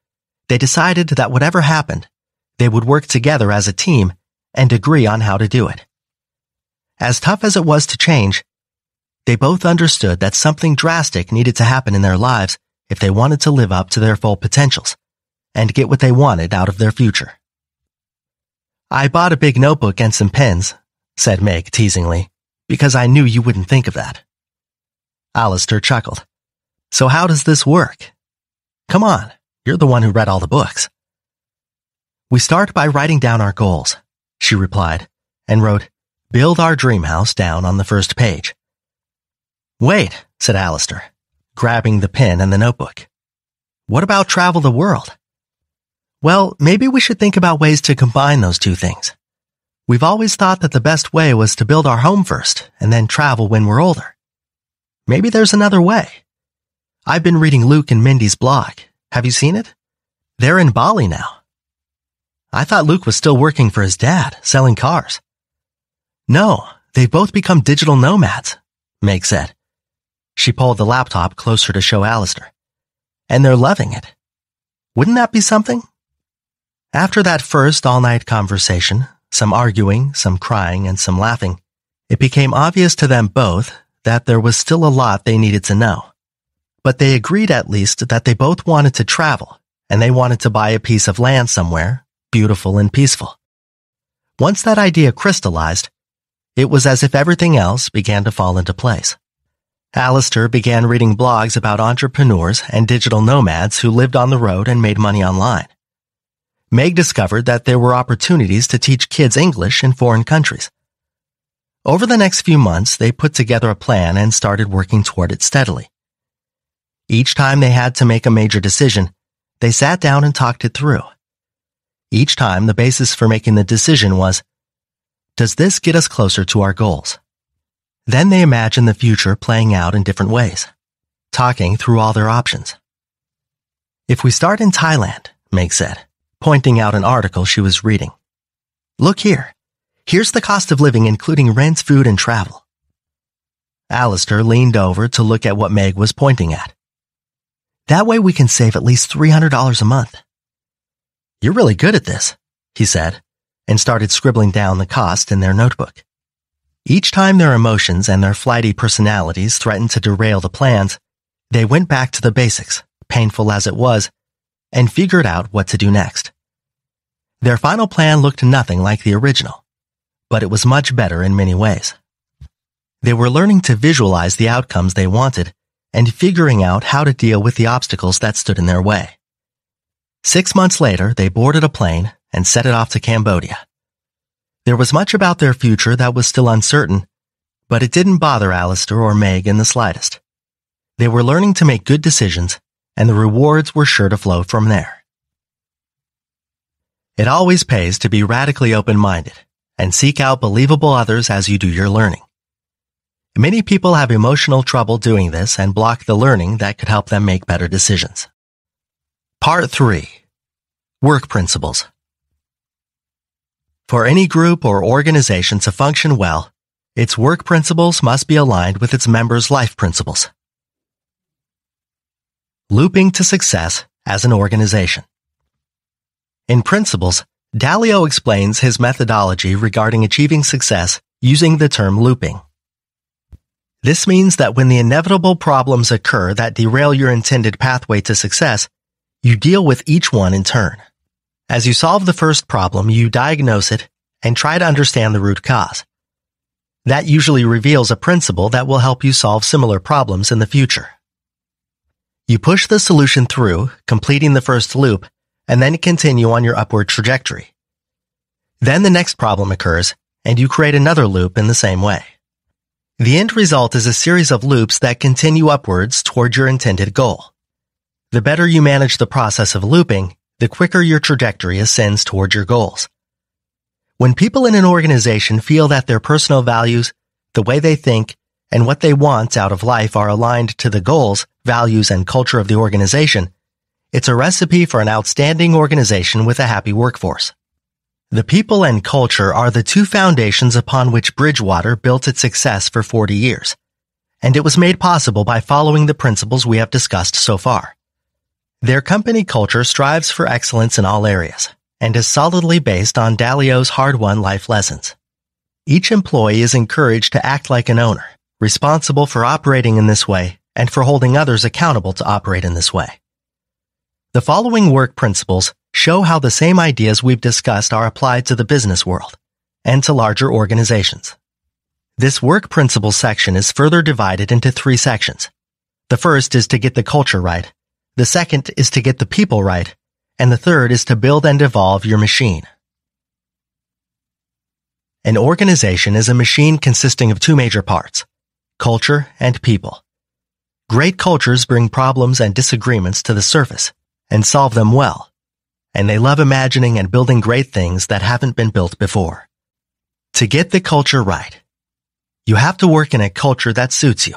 they decided that whatever happened, they would work together as a team and agree on how to do it. As tough as it was to change, they both understood that something drastic needed to happen in their lives if they wanted to live up to their full potentials and get what they wanted out of their future. "I bought a big notebook and some pens," said Meg teasingly, "because I knew you wouldn't think of that." Alistair chuckled. "So how does this work?" "Come on, you're the one who read all the books." "We start by writing down our goals," she replied, and wrote, "Build our dream house" down on the first page. "Wait," said Alistair, grabbing the pen and the notebook. "What about travel the world?" "Well, maybe we should think about ways to combine those two things. We've always thought that the best way was to build our home first and then travel when we're older. Maybe there's another way. I've been reading Luke and Mindy's blog. Have you seen it? They're in Bali now." "I thought Luke was still working for his dad, selling cars." "No, they've both become digital nomads," Meg said. She pulled the laptop closer to show Alistair. "And they're loving it. Wouldn't that be something?" After that first all-night conversation, some arguing, some crying, and some laughing, it became obvious to them both that there was still a lot they needed to know. But they agreed at least that they both wanted to travel, and they wanted to buy a piece of land somewhere, beautiful and peaceful. Once that idea crystallized, it was as if everything else began to fall into place. Alistair began reading blogs about entrepreneurs and digital nomads who lived on the road and made money online. Meg discovered that there were opportunities to teach kids English in foreign countries. Over the next few months, they put together a plan and started working toward it steadily. Each time they had to make a major decision, they sat down and talked it through. Each time, the basis for making the decision was, does this get us closer to our goals? Then they imagined the future playing out in different ways, talking through all their options. "If we start in Thailand," Meg said, pointing out an article she was reading. "Look here. Here's the cost of living including rent, food, and travel." Alistair leaned over to look at what Meg was pointing at. "That way we can save at least $300 a month." "You're really good at this," he said, and started scribbling down the cost in their notebook. Each time their emotions and their flighty personalities threatened to derail the plans, they went back to the basics, painful as it was, and figured out what to do next. Their final plan looked nothing like the original, but it was much better in many ways. They were learning to visualize the outcomes they wanted and figuring out how to deal with the obstacles that stood in their way. 6 months later, they boarded a plane and set it off to Cambodia. There was much about their future that was still uncertain, but it didn't bother Alistair or Meg in the slightest. They were learning to make good decisions, and the rewards were sure to flow from there. It always pays to be radically open-minded and seek out believable others as you do your learning. Many people have emotional trouble doing this and block the learning that could help them make better decisions. Part 3. Work Principles. For any group or organization to function well, its work principles must be aligned with its members' life principles. Looping to success as an organization. In Principles, Dalio explains his methodology regarding achieving success using the term looping. This means that when the inevitable problems occur that derail your intended pathway to success, you deal with each one in turn. As you solve the first problem, you diagnose it and try to understand the root cause. That usually reveals a principle that will help you solve similar problems in the future. You push the solution through, completing the first loop, and then continue on your upward trajectory. Then the next problem occurs, and you create another loop in the same way. The end result is a series of loops that continue upwards toward your intended goal. The better you manage the process of looping, the quicker your trajectory ascends toward your goals. When people in an organization feel that their personal values, the way they think, and what they want out of life are aligned to the goals, values, and culture of the organization, it's a recipe for an outstanding organization with a happy workforce. The people and culture are the two foundations upon which Bridgewater built its success for 40 years, and it was made possible by following the principles we have discussed so far. Their company culture strives for excellence in all areas, and is solidly based on Dalio's hard-won life lessons. Each employee is encouraged to act like an owner, responsible for operating in this way and for holding others accountable to operate in this way. The following work principles show how the same ideas we've discussed are applied to the business world and to larger organizations. This work principles section is further divided into 3 sections. The first is to get the culture right, the second is to get the people right, and the third is to build and evolve your machine. An organization is a machine consisting of 2 major parts, culture and people. Great cultures bring problems and disagreements to the surface and solve them well, and they love imagining and building great things that haven't been built before. To get the culture right, you have to work in a culture that suits you.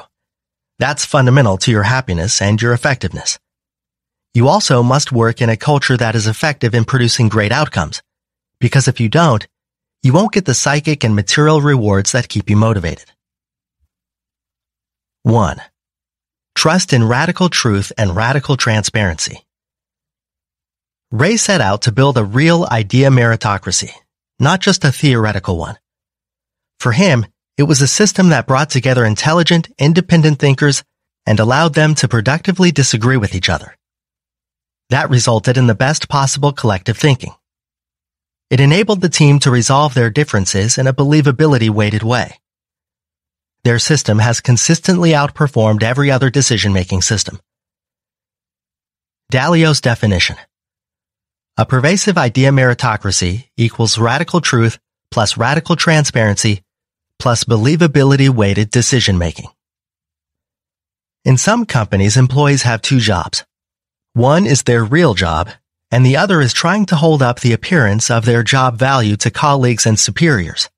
That's fundamental to your happiness and your effectiveness. You also must work in a culture that is effective in producing great outcomes, because if you don't, you won't get the psychic and material rewards that keep you motivated. 1. Trust in radical truth and radical transparency. Ray set out to build a real idea meritocracy, not just a theoretical one. For him, it was a system that brought together intelligent, independent thinkers and allowed them to productively disagree with each other. That resulted in the best possible collective thinking. It enabled the team to resolve their differences in a believability-weighted way. Their system has consistently outperformed every other decision-making system. Dalio's definition. A pervasive idea meritocracy equals radical truth plus radical transparency plus believability-weighted decision-making. In some companies, employees have 2 jobs. One is their real job, and the other is trying to hold up the appearance of their job value to colleagues and superiors.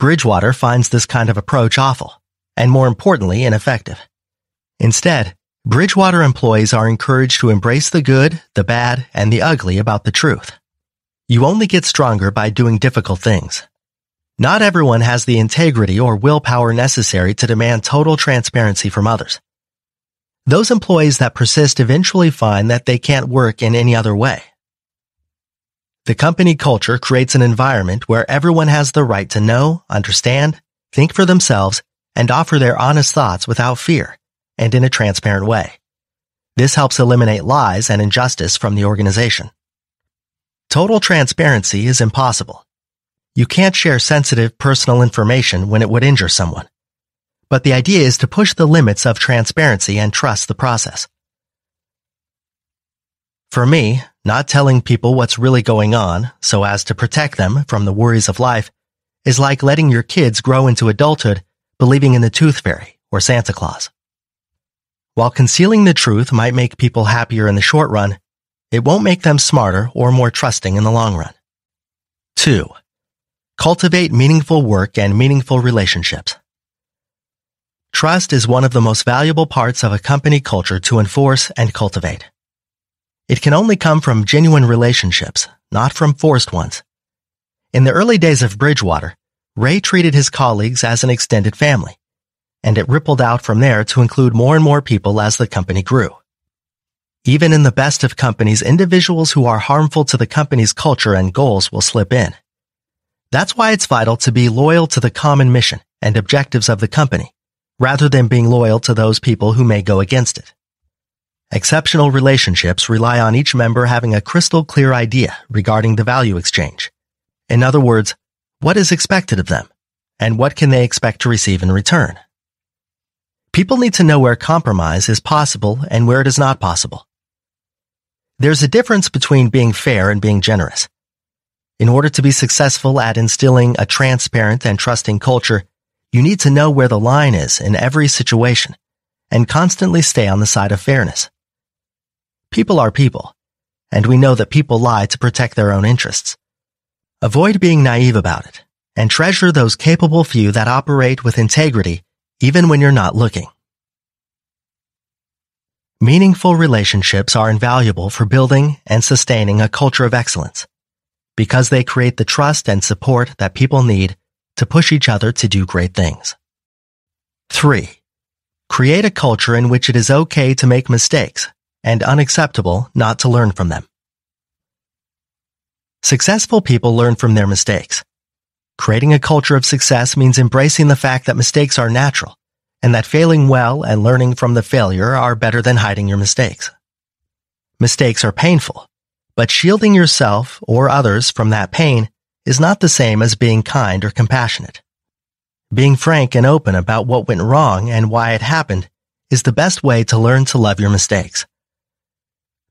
Bridgewater finds this kind of approach awful, and more importantly, ineffective. Instead, Bridgewater employees are encouraged to embrace the good, the bad, and the ugly about the truth. You only get stronger by doing difficult things. Not everyone has the integrity or willpower necessary to demand total transparency from others. Those employees that persist eventually find that they can't work in any other way. The company culture creates an environment where everyone has the right to know, understand, think for themselves, and offer their honest thoughts without fear, and in a transparent way. This helps eliminate lies and injustice from the organization. Total transparency is impossible. You can't share sensitive personal information when it would injure someone. But the idea is to push the limits of transparency and trust the process. For me, not telling people what's really going on so as to protect them from the worries of life is like letting your kids grow into adulthood believing in the Tooth Fairy or Santa Claus. While concealing the truth might make people happier in the short run, it won't make them smarter or more trusting in the long run. 2. Cultivate meaningful work and meaningful relationships. Trust is one of the most valuable parts of a company culture to enforce and cultivate. It can only come from genuine relationships, not from forced ones. In the early days of Bridgewater, Ray treated his colleagues as an extended family, and it rippled out from there to include more and more people as the company grew. Even in the best of companies, individuals who are harmful to the company's culture and goals will slip in. That's why it's vital to be loyal to the common mission and objectives of the company, rather than being loyal to those people who may go against it. Exceptional relationships rely on each member having a crystal clear idea regarding the value exchange. In other words, what is expected of them, and what can they expect to receive in return? People need to know where compromise is possible and where it is not possible. There's a difference between being fair and being generous. In order to be successful at instilling a transparent and trusting culture, you need to know where the line is in every situation and constantly stay on the side of fairness. People are people, and we know that people lie to protect their own interests. Avoid being naive about it, and treasure those capable few that operate with integrity even when you're not looking. Meaningful relationships are invaluable for building and sustaining a culture of excellence, because they create the trust and support that people need to push each other to do great things. 3. Create a culture in which it is okay to make mistakes and unacceptable not to learn from them. Successful people learn from their mistakes. Creating a culture of success means embracing the fact that mistakes are natural and that failing well and learning from the failure are better than hiding your mistakes. Mistakes are painful, but shielding yourself or others from that pain is not the same as being kind or compassionate. Being frank and open about what went wrong and why it happened is the best way to learn to love your mistakes.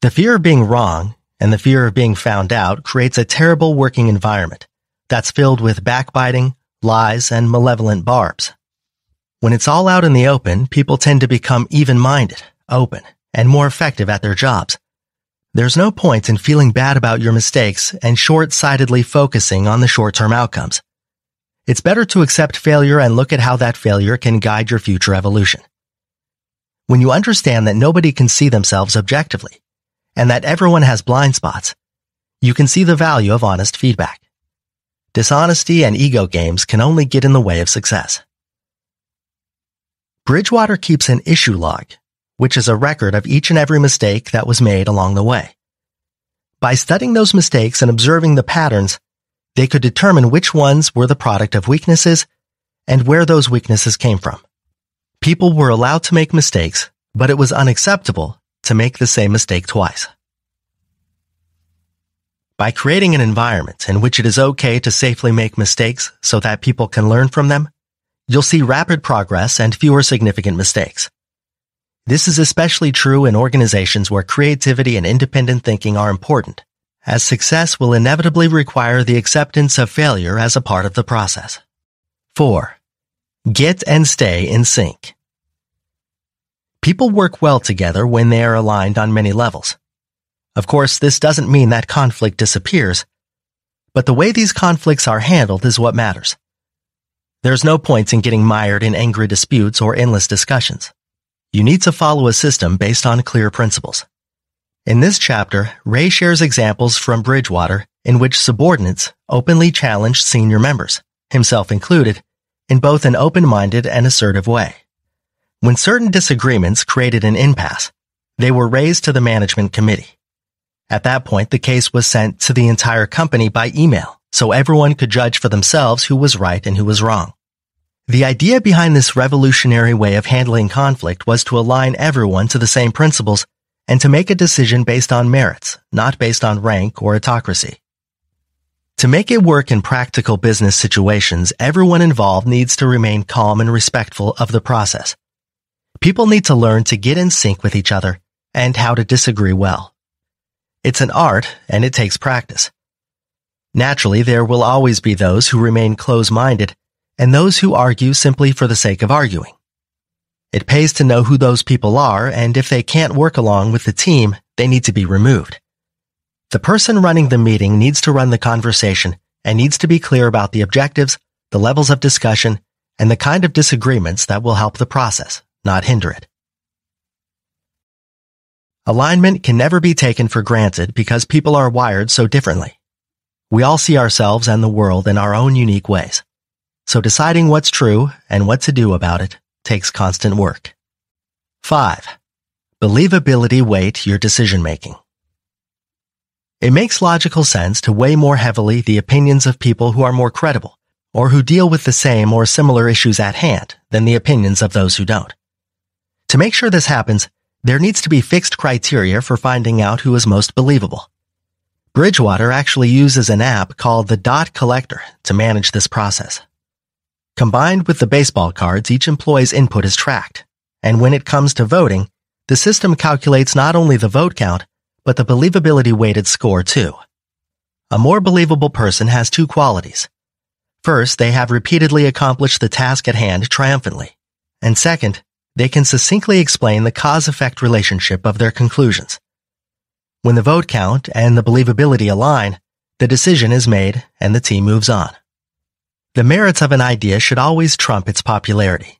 The fear of being wrong and the fear of being found out creates a terrible working environment that's filled with backbiting, lies, and malevolent barbs. When it's all out in the open, people tend to become even-minded, open, and more effective at their jobs. There's no point in feeling bad about your mistakes and short-sightedly focusing on the short-term outcomes. It's better to accept failure and look at how that failure can guide your future evolution. When you understand that nobody can see themselves objectively, and that everyone has blind spots, you can see the value of honest feedback. Dishonesty and ego games can only get in the way of success. Bridgewater keeps an issue log, which is a record of each and every mistake that was made along the way. By studying those mistakes and observing the patterns, they could determine which ones were the product of weaknesses and where those weaknesses came from. People were allowed to make mistakes, but it was unacceptable to make the same mistake twice. By creating an environment in which it is okay to safely make mistakes so that people can learn from them, you'll see rapid progress and fewer significant mistakes. This is especially true in organizations where creativity and independent thinking are important, as success will inevitably require the acceptance of failure as a part of the process. 4. Get and stay in sync. People work well together when they are aligned on many levels. Of course, this doesn't mean that conflict disappears, but the way these conflicts are handled is what matters. There's no point in getting mired in angry disputes or endless discussions. You need to follow a system based on clear principles. In this chapter, Ray shares examples from Bridgewater in which subordinates openly challenged senior members, himself included, in both an open-minded and assertive way. When certain disagreements created an impasse, they were raised to the management committee. At that point, the case was sent to the entire company by email, so everyone could judge for themselves who was right and who was wrong. The idea behind this revolutionary way of handling conflict was to align everyone to the same principles and to make a decision based on merits, not based on rank or autocracy. To make it work in practical business situations, everyone involved needs to remain calm and respectful of the process. People need to learn to get in sync with each other and how to disagree well. It's an art, and it takes practice. Naturally, there will always be those who remain close-minded and those who argue simply for the sake of arguing. It pays to know who those people are, and if they can't work along with the team, they need to be removed. The person running the meeting needs to run the conversation and needs to be clear about the objectives, the levels of discussion, and the kind of disagreements that will help the process, not hinder it. Alignment can never be taken for granted because people are wired so differently. We all see ourselves and the world in our own unique ways. So deciding what's true and what to do about it takes constant work. 5. Believability-weighted your decision-making. It makes logical sense to weigh more heavily the opinions of people who are more credible or who deal with the same or similar issues at hand than the opinions of those who don't. To make sure this happens, there needs to be fixed criteria for finding out who is most believable. Bridgewater actually uses an app called the Dot Collector to manage this process. Combined with the baseball cards, each employee's input is tracked. And when it comes to voting, the system calculates not only the vote count, but the believability-weighted score too. A more believable person has two qualities. First, they have repeatedly accomplished the task at hand triumphantly. And second, they can succinctly explain the cause-effect relationship of their conclusions. When the vote count and the believability align, the decision is made and the team moves on. The merits of an idea should always trump its popularity.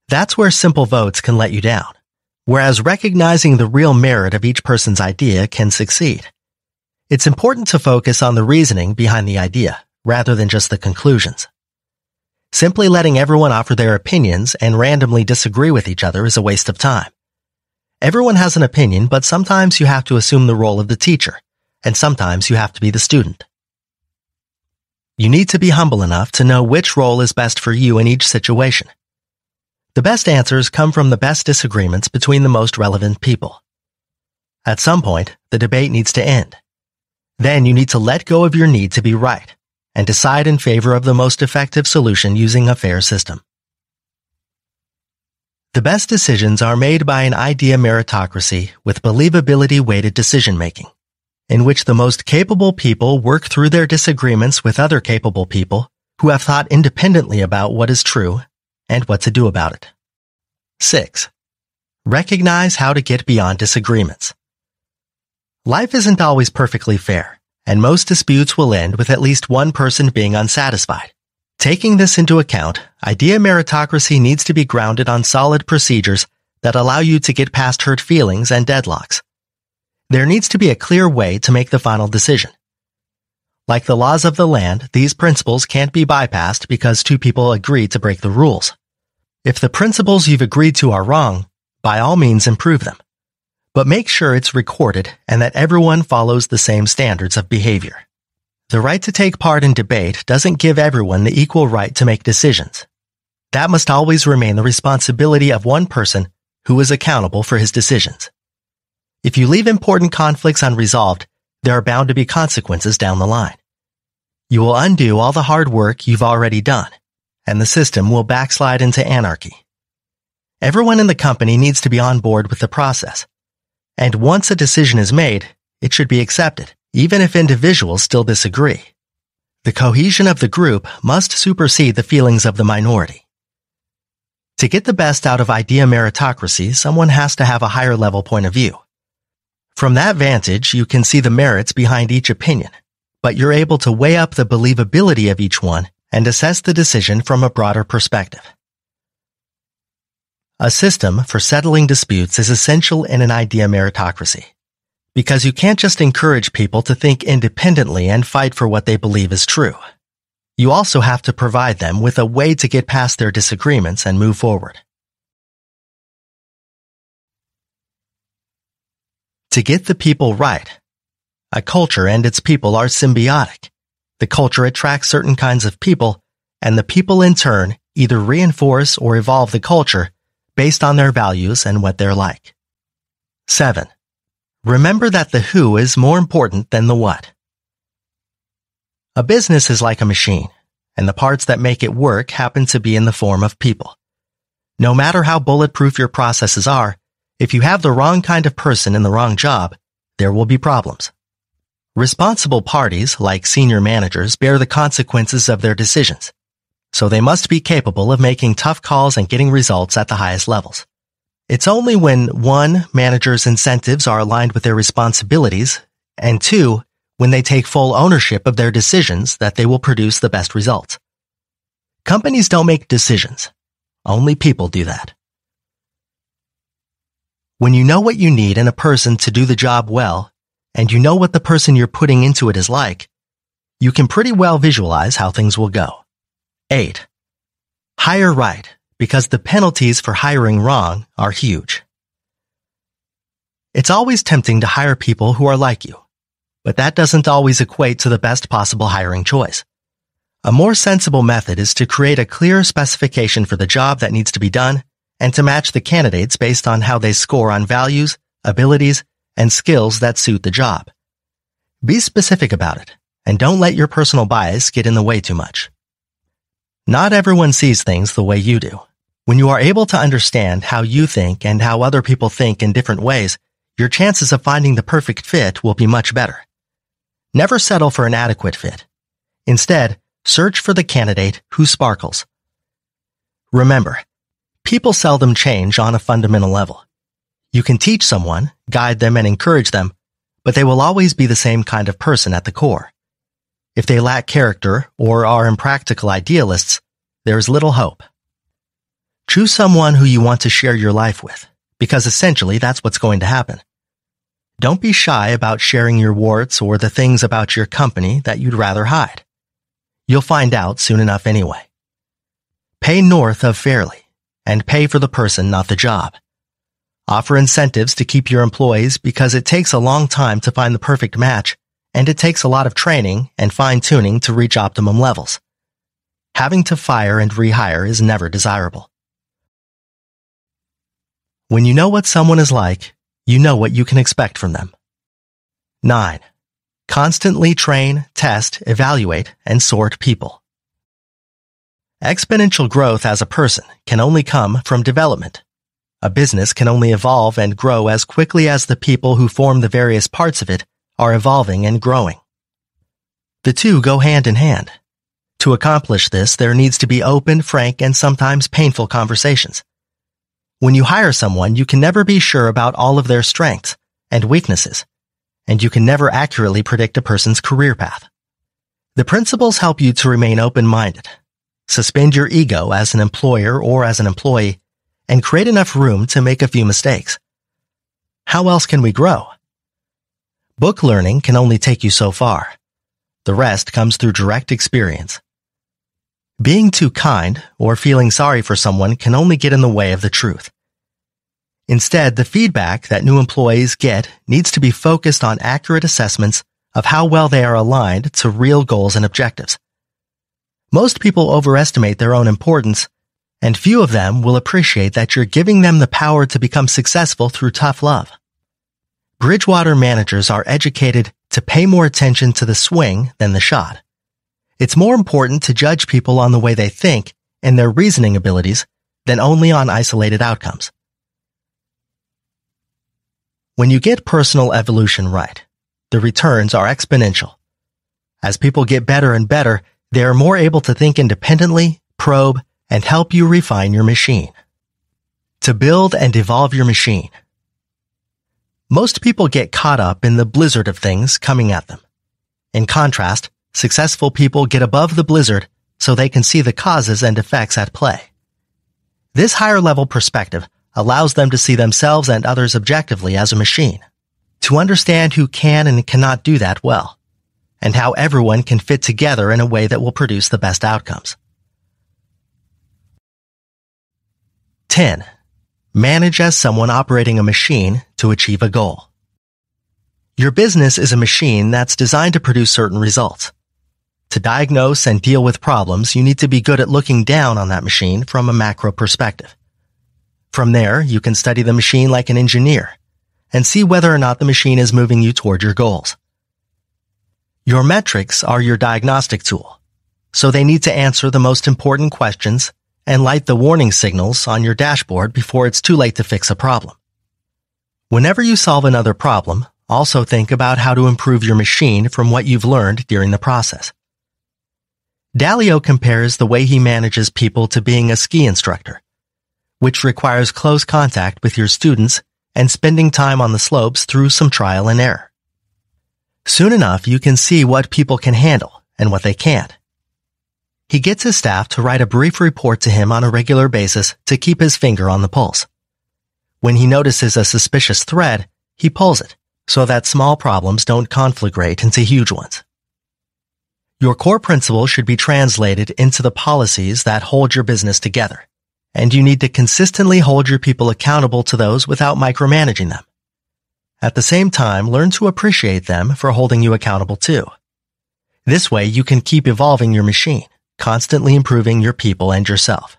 That's where simple votes can let you down, whereas recognizing the real merit of each person's idea can succeed. It's important to focus on the reasoning behind the idea, rather than just the conclusions. Simply letting everyone offer their opinions and randomly disagree with each other is a waste of time. Everyone has an opinion, but sometimes you have to assume the role of the teacher, and sometimes you have to be the student. You need to be humble enough to know which role is best for you in each situation. The best answers come from the best disagreements between the most relevant people. At some point, the debate needs to end. Then you need to let go of your need to be right and decide in favor of the most effective solution using a fair system. The best decisions are made by an idea meritocracy with believability-weighted decision-making, in which the most capable people work through their disagreements with other capable people who have thought independently about what is true and what to do about it. 6. Recognize how to get beyond disagreements. Life isn't always perfectly fair, and most disputes will end with at least one person being unsatisfied. Taking this into account, idea meritocracy needs to be grounded on solid procedures that allow you to get past hurt feelings and deadlocks. There needs to be a clear way to make the final decision. Like the laws of the land, these principles can't be bypassed because two people agree to break the rules. If the principles you've agreed to are wrong, by all means improve them. But make sure it's recorded and that everyone follows the same standards of behavior. The right to take part in debate doesn't give everyone the equal right to make decisions. That must always remain the responsibility of one person who is accountable for his decisions. If you leave important conflicts unresolved, there are bound to be consequences down the line. You will undo all the hard work you've already done, and the system will backslide into anarchy. Everyone in the company needs to be on board with the process. And once a decision is made, it should be accepted, even if individuals still disagree. The cohesion of the group must supersede the feelings of the minority. To get the best out of idea meritocracy, someone has to have a higher level point of view. From that vantage, you can see the merits behind each opinion, but you're able to weigh up the believability of each one and assess the decision from a broader perspective. A system for settling disputes is essential in an idea meritocracy, because you can't just encourage people to think independently and fight for what they believe is true. You also have to provide them with a way to get past their disagreements and move forward. To get the people right. A culture and its people are symbiotic. The culture attracts certain kinds of people, and the people in turn either reinforce or evolve the culture based on their values and what they're like. 7. Remember that the who is more important than the what. A business is like a machine, and the parts that make it work happen to be in the form of people. No matter how bulletproof your processes are, if you have the wrong kind of person in the wrong job, there will be problems. Responsible parties, like senior managers, bear the consequences of their decisions, so they must be capable of making tough calls and getting results at the highest levels. It's only when 1, managers' incentives are aligned with their responsibilities, and 2, when they take full ownership of their decisions that they will produce the best results. Companies don't make decisions. Only people do that. When you know what you need in a person to do the job well, and you know what the person you're putting into it is like, you can pretty well visualize how things will go. 8. Hire right, because the penalties for hiring wrong are huge. It's always tempting to hire people who are like you, but that doesn't always equate to the best possible hiring choice. A more sensible method is to create a clear specification for the job that needs to be done and to match the candidates based on how they score on values, abilities, and skills that suit the job. Be specific about it, and don't let your personal bias get in the way too much. Not everyone sees things the way you do. When you are able to understand how you think and how other people think in different ways, your chances of finding the perfect fit will be much better. Never settle for an adequate fit. Instead, search for the candidate who sparkles. Remember, people seldom change on a fundamental level. You can teach someone, guide them, and encourage them, but they will always be the same kind of person at the core. If they lack character or are impractical idealists, there is little hope. Choose someone who you want to share your life with, because essentially that's what's going to happen. Don't be shy about sharing your warts or the things about your company that you'd rather hide. You'll find out soon enough anyway. Pay north of fairly, and pay for the person, not the job. Offer incentives to keep your employees because it takes a long time to find the perfect match, and it takes a lot of training and fine-tuning to reach optimum levels. Having to fire and rehire is never desirable. When you know what someone is like, you know what you can expect from them. 9. Constantly train, test, evaluate, and sort people. Exponential growth as a person can only come from development. A business can only evolve and grow as quickly as the people who form the various parts of it are evolving and growing. The two go hand in hand. To accomplish this, there needs to be open, frank, and sometimes painful conversations. When you hire someone, you can never be sure about all of their strengths and weaknesses, and you can never accurately predict a person's career path. The principles help you to remain open-minded. Suspend your ego as an employer or as an employee, and create enough room to make a few mistakes. How else can we grow? Book learning can only take you so far. The rest comes through direct experience. Being too kind or feeling sorry for someone can only get in the way of the truth. Instead, the feedback that new employees get needs to be focused on accurate assessments of how well they are aligned to real goals and objectives. Most people overestimate their own importance, and few of them will appreciate that you're giving them the power to become successful through tough love. Bridgewater managers are educated to pay more attention to the swing than the shot. It's more important to judge people on the way they think and their reasoning abilities than only on isolated outcomes. When you get personal evolution right, the returns are exponential. As people get better and better, they are more able to think independently, probe, and help you refine your machine. To build and evolve your machine. Most people get caught up in the blizzard of things coming at them. In contrast, successful people get above the blizzard so they can see the causes and effects at play. This higher-level perspective allows them to see themselves and others objectively as a machine, to understand who can and cannot do that well, and how everyone can fit together in a way that will produce the best outcomes. 10. Manage as someone operating a machine to achieve a goal. Your business is a machine that's designed to produce certain results. To diagnose and deal with problems, you need to be good at looking down on that machine from a macro perspective. From there, you can study the machine like an engineer and see whether or not the machine is moving you toward your goals. Your metrics are your diagnostic tool, so they need to answer the most important questions and light the warning signals on your dashboard before it's too late to fix a problem. Whenever you solve another problem, also think about how to improve your machine from what you've learned during the process. Dalio compares the way he manages people to being a ski instructor, which requires close contact with your students and spending time on the slopes through some trial and error. Soon enough, you can see what people can handle and what they can't. He gets his staff to write a brief report to him on a regular basis to keep his finger on the pulse. When he notices a suspicious thread, he pulls it so that small problems don't conflagrate into huge ones. Your core principles should be translated into the policies that hold your business together, and you need to consistently hold your people accountable to those without micromanaging them. At the same time, learn to appreciate them for holding you accountable too. This way, you can keep evolving your machine, constantly improving your people and yourself.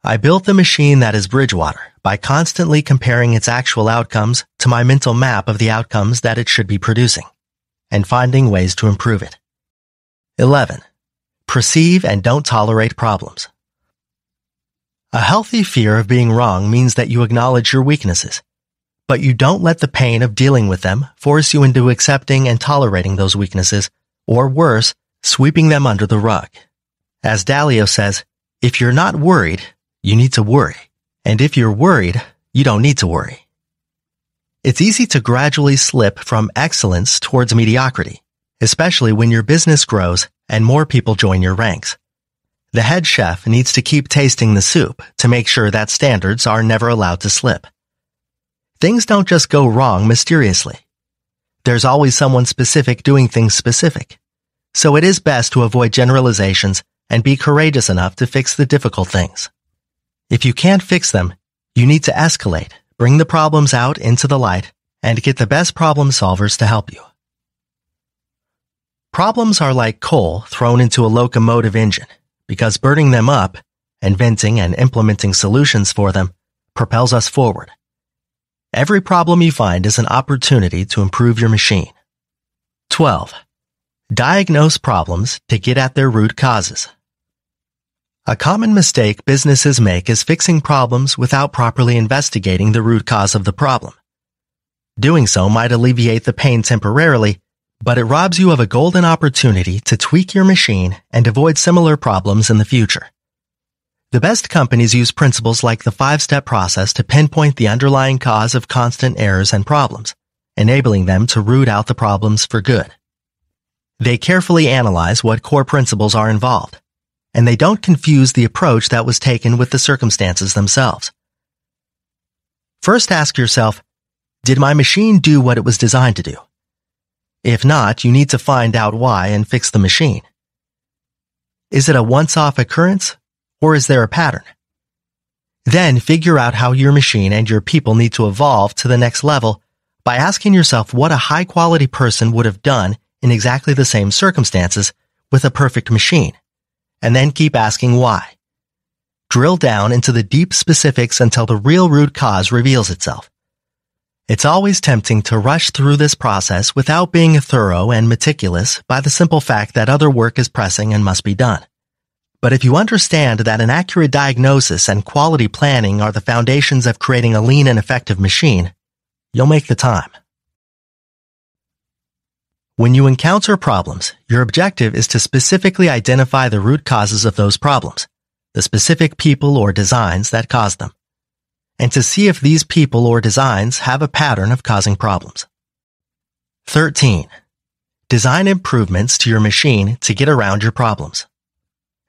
I built the machine that is Bridgewater by constantly comparing its actual outcomes to my mental map of the outcomes that it should be producing, and finding ways to improve it. 11. perceive and don't tolerate problems. A healthy fear of being wrong means that you acknowledge your weaknesses, but you don't let the pain of dealing with them force you into accepting and tolerating those weaknesses, or worse, sweeping them under the rug. As Dalio says, if you're not worried, you need to worry. And if you're worried, you don't need to worry. It's easy to gradually slip from excellence towards mediocrity, especially when your business grows and more people join your ranks. The head chef needs to keep tasting the soup to make sure that standards are never allowed to slip. Things don't just go wrong mysteriously. There's always someone specific doing things specific. So it is best to avoid generalizations and be courageous enough to fix the difficult things. If you can't fix them, you need to escalate, bring the problems out into the light, and get the best problem solvers to help you. Problems are like coal thrown into a locomotive engine, because burning them up, inventing and implementing solutions for them, propels us forward. Every problem you find is an opportunity to improve your machine. 12. Diagnose problems to get at their root causes. A common mistake businesses make is fixing problems without properly investigating the root cause of the problem. Doing so might alleviate the pain temporarily, but it robs you of a golden opportunity to tweak your machine and avoid similar problems in the future. The best companies use principles like the 5-step process to pinpoint the underlying cause of constant errors and problems, enabling them to root out the problems for good. They carefully analyze what core principles are involved, and they don't confuse the approach that was taken with the circumstances themselves. First ask yourself, did my machine do what it was designed to do? If not, you need to find out why and fix the machine. Is it a once-off occurrence, or is there a pattern? Then figure out how your machine and your people need to evolve to the next level by asking yourself what a high-quality person would have done in exactly the same circumstances with a perfect machine, and then keep asking why. Drill down into the deep specifics until the real root cause reveals itself. It's always tempting to rush through this process without being thorough and meticulous by the simple fact that other work is pressing and must be done. But if you understand that an accurate diagnosis and quality planning are the foundations of creating a lean and effective machine, you'll make the time. When you encounter problems, your objective is to specifically identify the root causes of those problems, the specific people or designs that cause them, and to see if these people or designs have a pattern of causing problems. 13. Design improvements to your machine to get around your problems.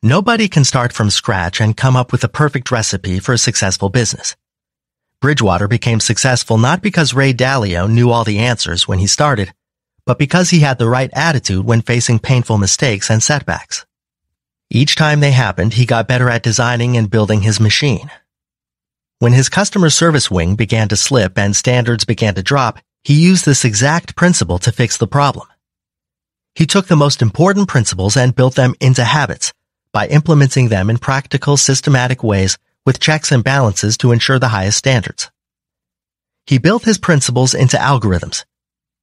Nobody can start from scratch and come up with a perfect recipe for a successful business. Bridgewater became successful not because Ray Dalio knew all the answers when he started, but because he had the right attitude when facing painful mistakes and setbacks. Each time they happened, he got better at designing and building his machine. When his customer service wing began to slip and standards began to drop, he used this exact principle to fix the problem. He took the most important principles and built them into habits by implementing them in practical, systematic ways with checks and balances to ensure the highest standards. He built his principles into algorithms.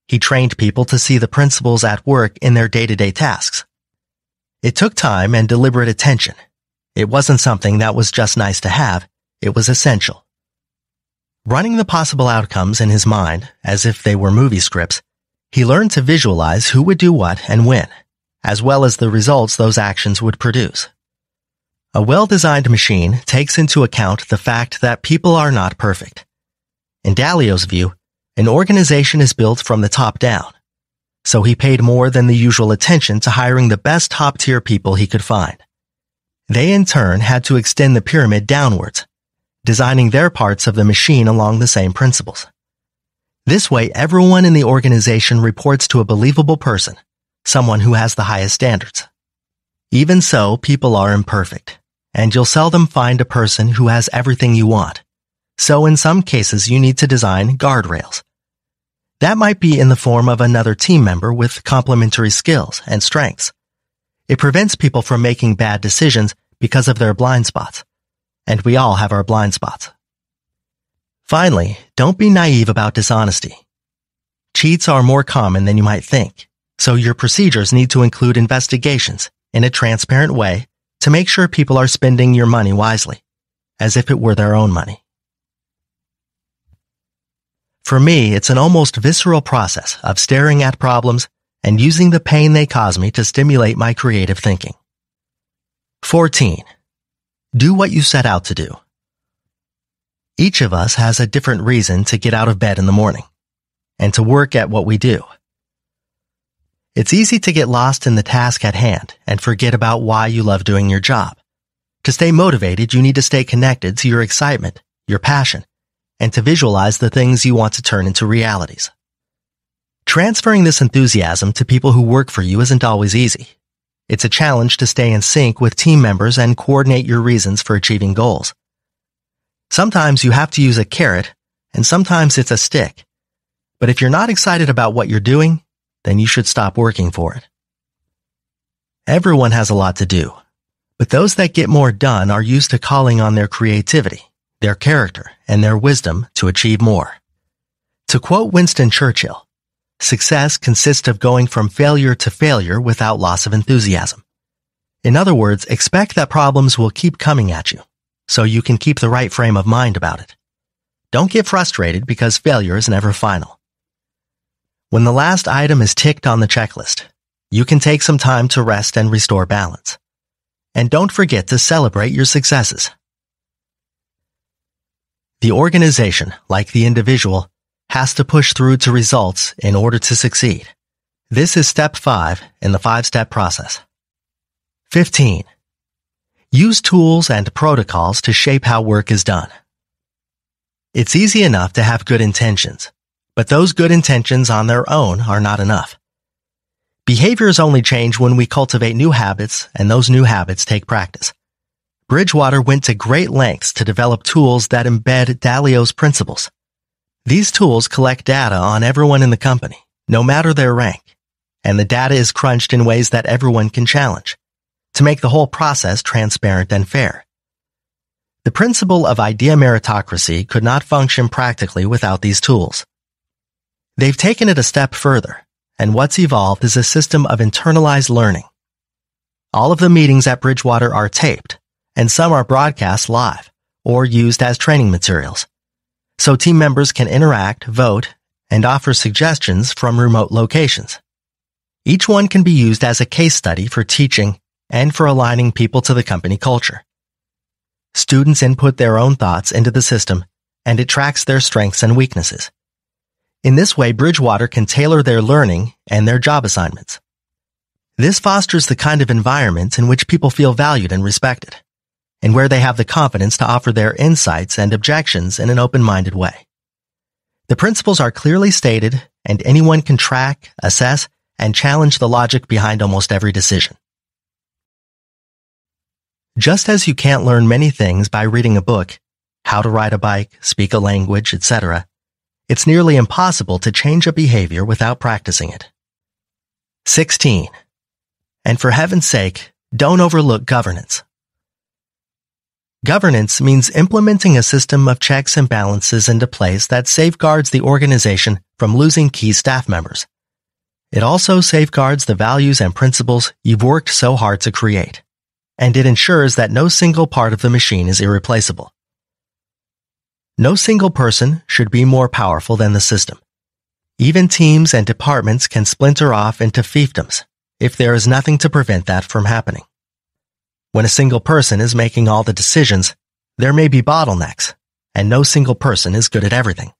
He trained people to see the principles at work in their day-to-day tasks. It took time and deliberate attention. It wasn't something that was just nice to have. It was essential. Running the possible outcomes in his mind, as if they were movie scripts, he learned to visualize who would do what and when, as well as the results those actions would produce. A well-designed machine takes into account the fact that people are not perfect. In Dalio's view, an organization is built from the top down, so he paid more than the usual attention to hiring the best top-tier people he could find. They in turn had to extend the pyramid downwards, designing their parts of the machine along the same principles. This way, everyone in the organization reports to a believable person, someone who has the highest standards. Even so, people are imperfect, and you'll seldom find a person who has everything you want. So in some cases, you need to design guardrails. That might be in the form of another team member with complementary skills and strengths. It prevents people from making bad decisions because of their blind spots. And we all have our blind spots. Finally, don't be naive about dishonesty. Cheats are more common than you might think, so your procedures need to include investigations, in a transparent way to make sure people are spending your money wisely, as if it were their own money. For me, it's an almost visceral process of staring at problems and using the pain they cause me to stimulate my creative thinking. 14. Do what you set out to do. Each of us has a different reason to get out of bed in the morning and to work at what we do. It's easy to get lost in the task at hand and forget about why you love doing your job. To stay motivated, you need to stay connected to your excitement, your passion, and to visualize the things you want to turn into realities. Transferring this enthusiasm to people who work for you isn't always easy. It's a challenge to stay in sync with team members and coordinate your reasons for achieving goals. Sometimes you have to use a carrot, and sometimes it's a stick. But if you're not excited about what you're doing, then you should stop working for it. Everyone has a lot to do, but those that get more done are used to calling on their creativity, their character, and their wisdom to achieve more. To quote Winston Churchill, success consists of going from failure to failure without loss of enthusiasm. In other words, expect that problems will keep coming at you, so you can keep the right frame of mind about it. Don't get frustrated because failure is never final. When the last item is ticked on the checklist, you can take some time to rest and restore balance. And don't forget to celebrate your successes. The organization, like the individual, has to push through to results in order to succeed. This is step 5 in the 5-step process. 15. Use tools and protocols to shape how work is done. It's easy enough to have good intentions, but those good intentions on their own are not enough. Behaviors only change when we cultivate new habits, and those new habits take practice. Bridgewater went to great lengths to develop tools that embed Dalio's principles. These tools collect data on everyone in the company, no matter their rank, and the data is crunched in ways that everyone can challenge, to make the whole process transparent and fair. The principle of idea meritocracy could not function practically without these tools. They've taken it a step further, and what's evolved is a system of internalized learning. All of the meetings at Bridgewater are taped, and some are broadcast live or used as training materials, so team members can interact, vote, and offer suggestions from remote locations. Each one can be used as a case study for teaching and for aligning people to the company culture. Students input their own thoughts into the system, and it tracks their strengths and weaknesses. In this way, Bridgewater can tailor their learning and their job assignments. This fosters the kind of environment in which people feel valued and respected, and where they have the confidence to offer their insights and objections in an open-minded way. The principles are clearly stated, and anyone can track, assess, and challenge the logic behind almost every decision. Just as you can't learn many things by reading a book, how to ride a bike, speak a language, etc., it's nearly impossible to change a behavior without practicing it. 16. And for heaven's sake, don't overlook governance. Governance means implementing a system of checks and balances into place that safeguards the organization from losing key staff members. It also safeguards the values and principles you've worked so hard to create, and it ensures that no single part of the machine is irreplaceable. No single person should be more powerful than the system. Even teams and departments can splinter off into fiefdoms if there is nothing to prevent that from happening. When a single person is making all the decisions, there may be bottlenecks, and no single person is good at everything.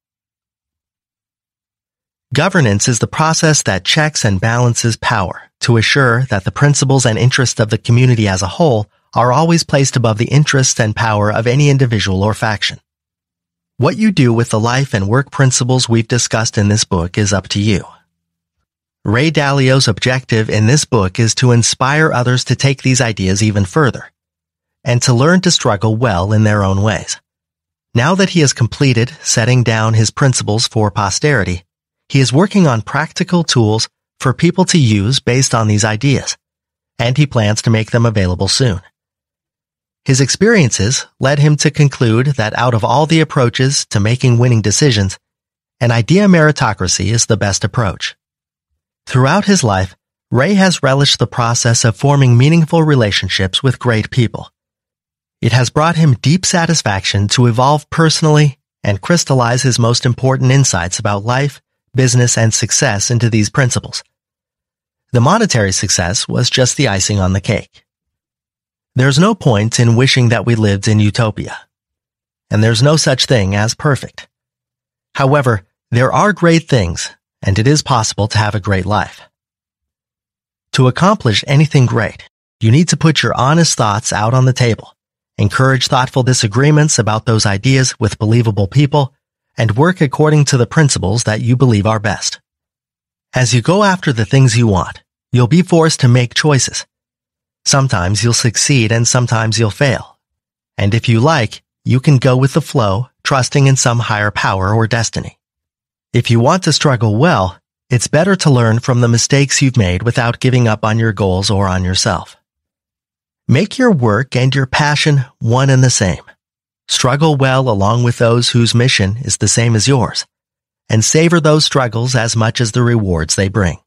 Governance is the process that checks and balances power to assure that the principles and interests of the community as a whole are always placed above the interests and power of any individual or faction. What you do with the life and work principles we've discussed in this book is up to you. Ray Dalio's objective in this book is to inspire others to take these ideas even further, and to learn to struggle well in their own ways. Now that he has completed setting down his principles for posterity, he is working on practical tools for people to use based on these ideas, and he plans to make them available soon. His experiences led him to conclude that out of all the approaches to making winning decisions, an idea meritocracy is the best approach. Throughout his life, Ray has relished the process of forming meaningful relationships with great people. It has brought him deep satisfaction to evolve personally and crystallize his most important insights about life, business, and success into these principles. The monetary success was just the icing on the cake. There's no point in wishing that we lived in utopia. And there's no such thing as perfect. However, there are great things, and it is possible to have a great life. To accomplish anything great, you need to put your honest thoughts out on the table, encourage thoughtful disagreements about those ideas with believable people, and work according to the principles that you believe are best. As you go after the things you want, you'll be forced to make choices. Sometimes you'll succeed and sometimes you'll fail. And if you like, you can go with the flow, trusting in some higher power or destiny. If you want to struggle well, it's better to learn from the mistakes you've made without giving up on your goals or on yourself. Make your work and your passion one and the same. Struggle well along with those whose mission is the same as yours, and savor those struggles as much as the rewards they bring.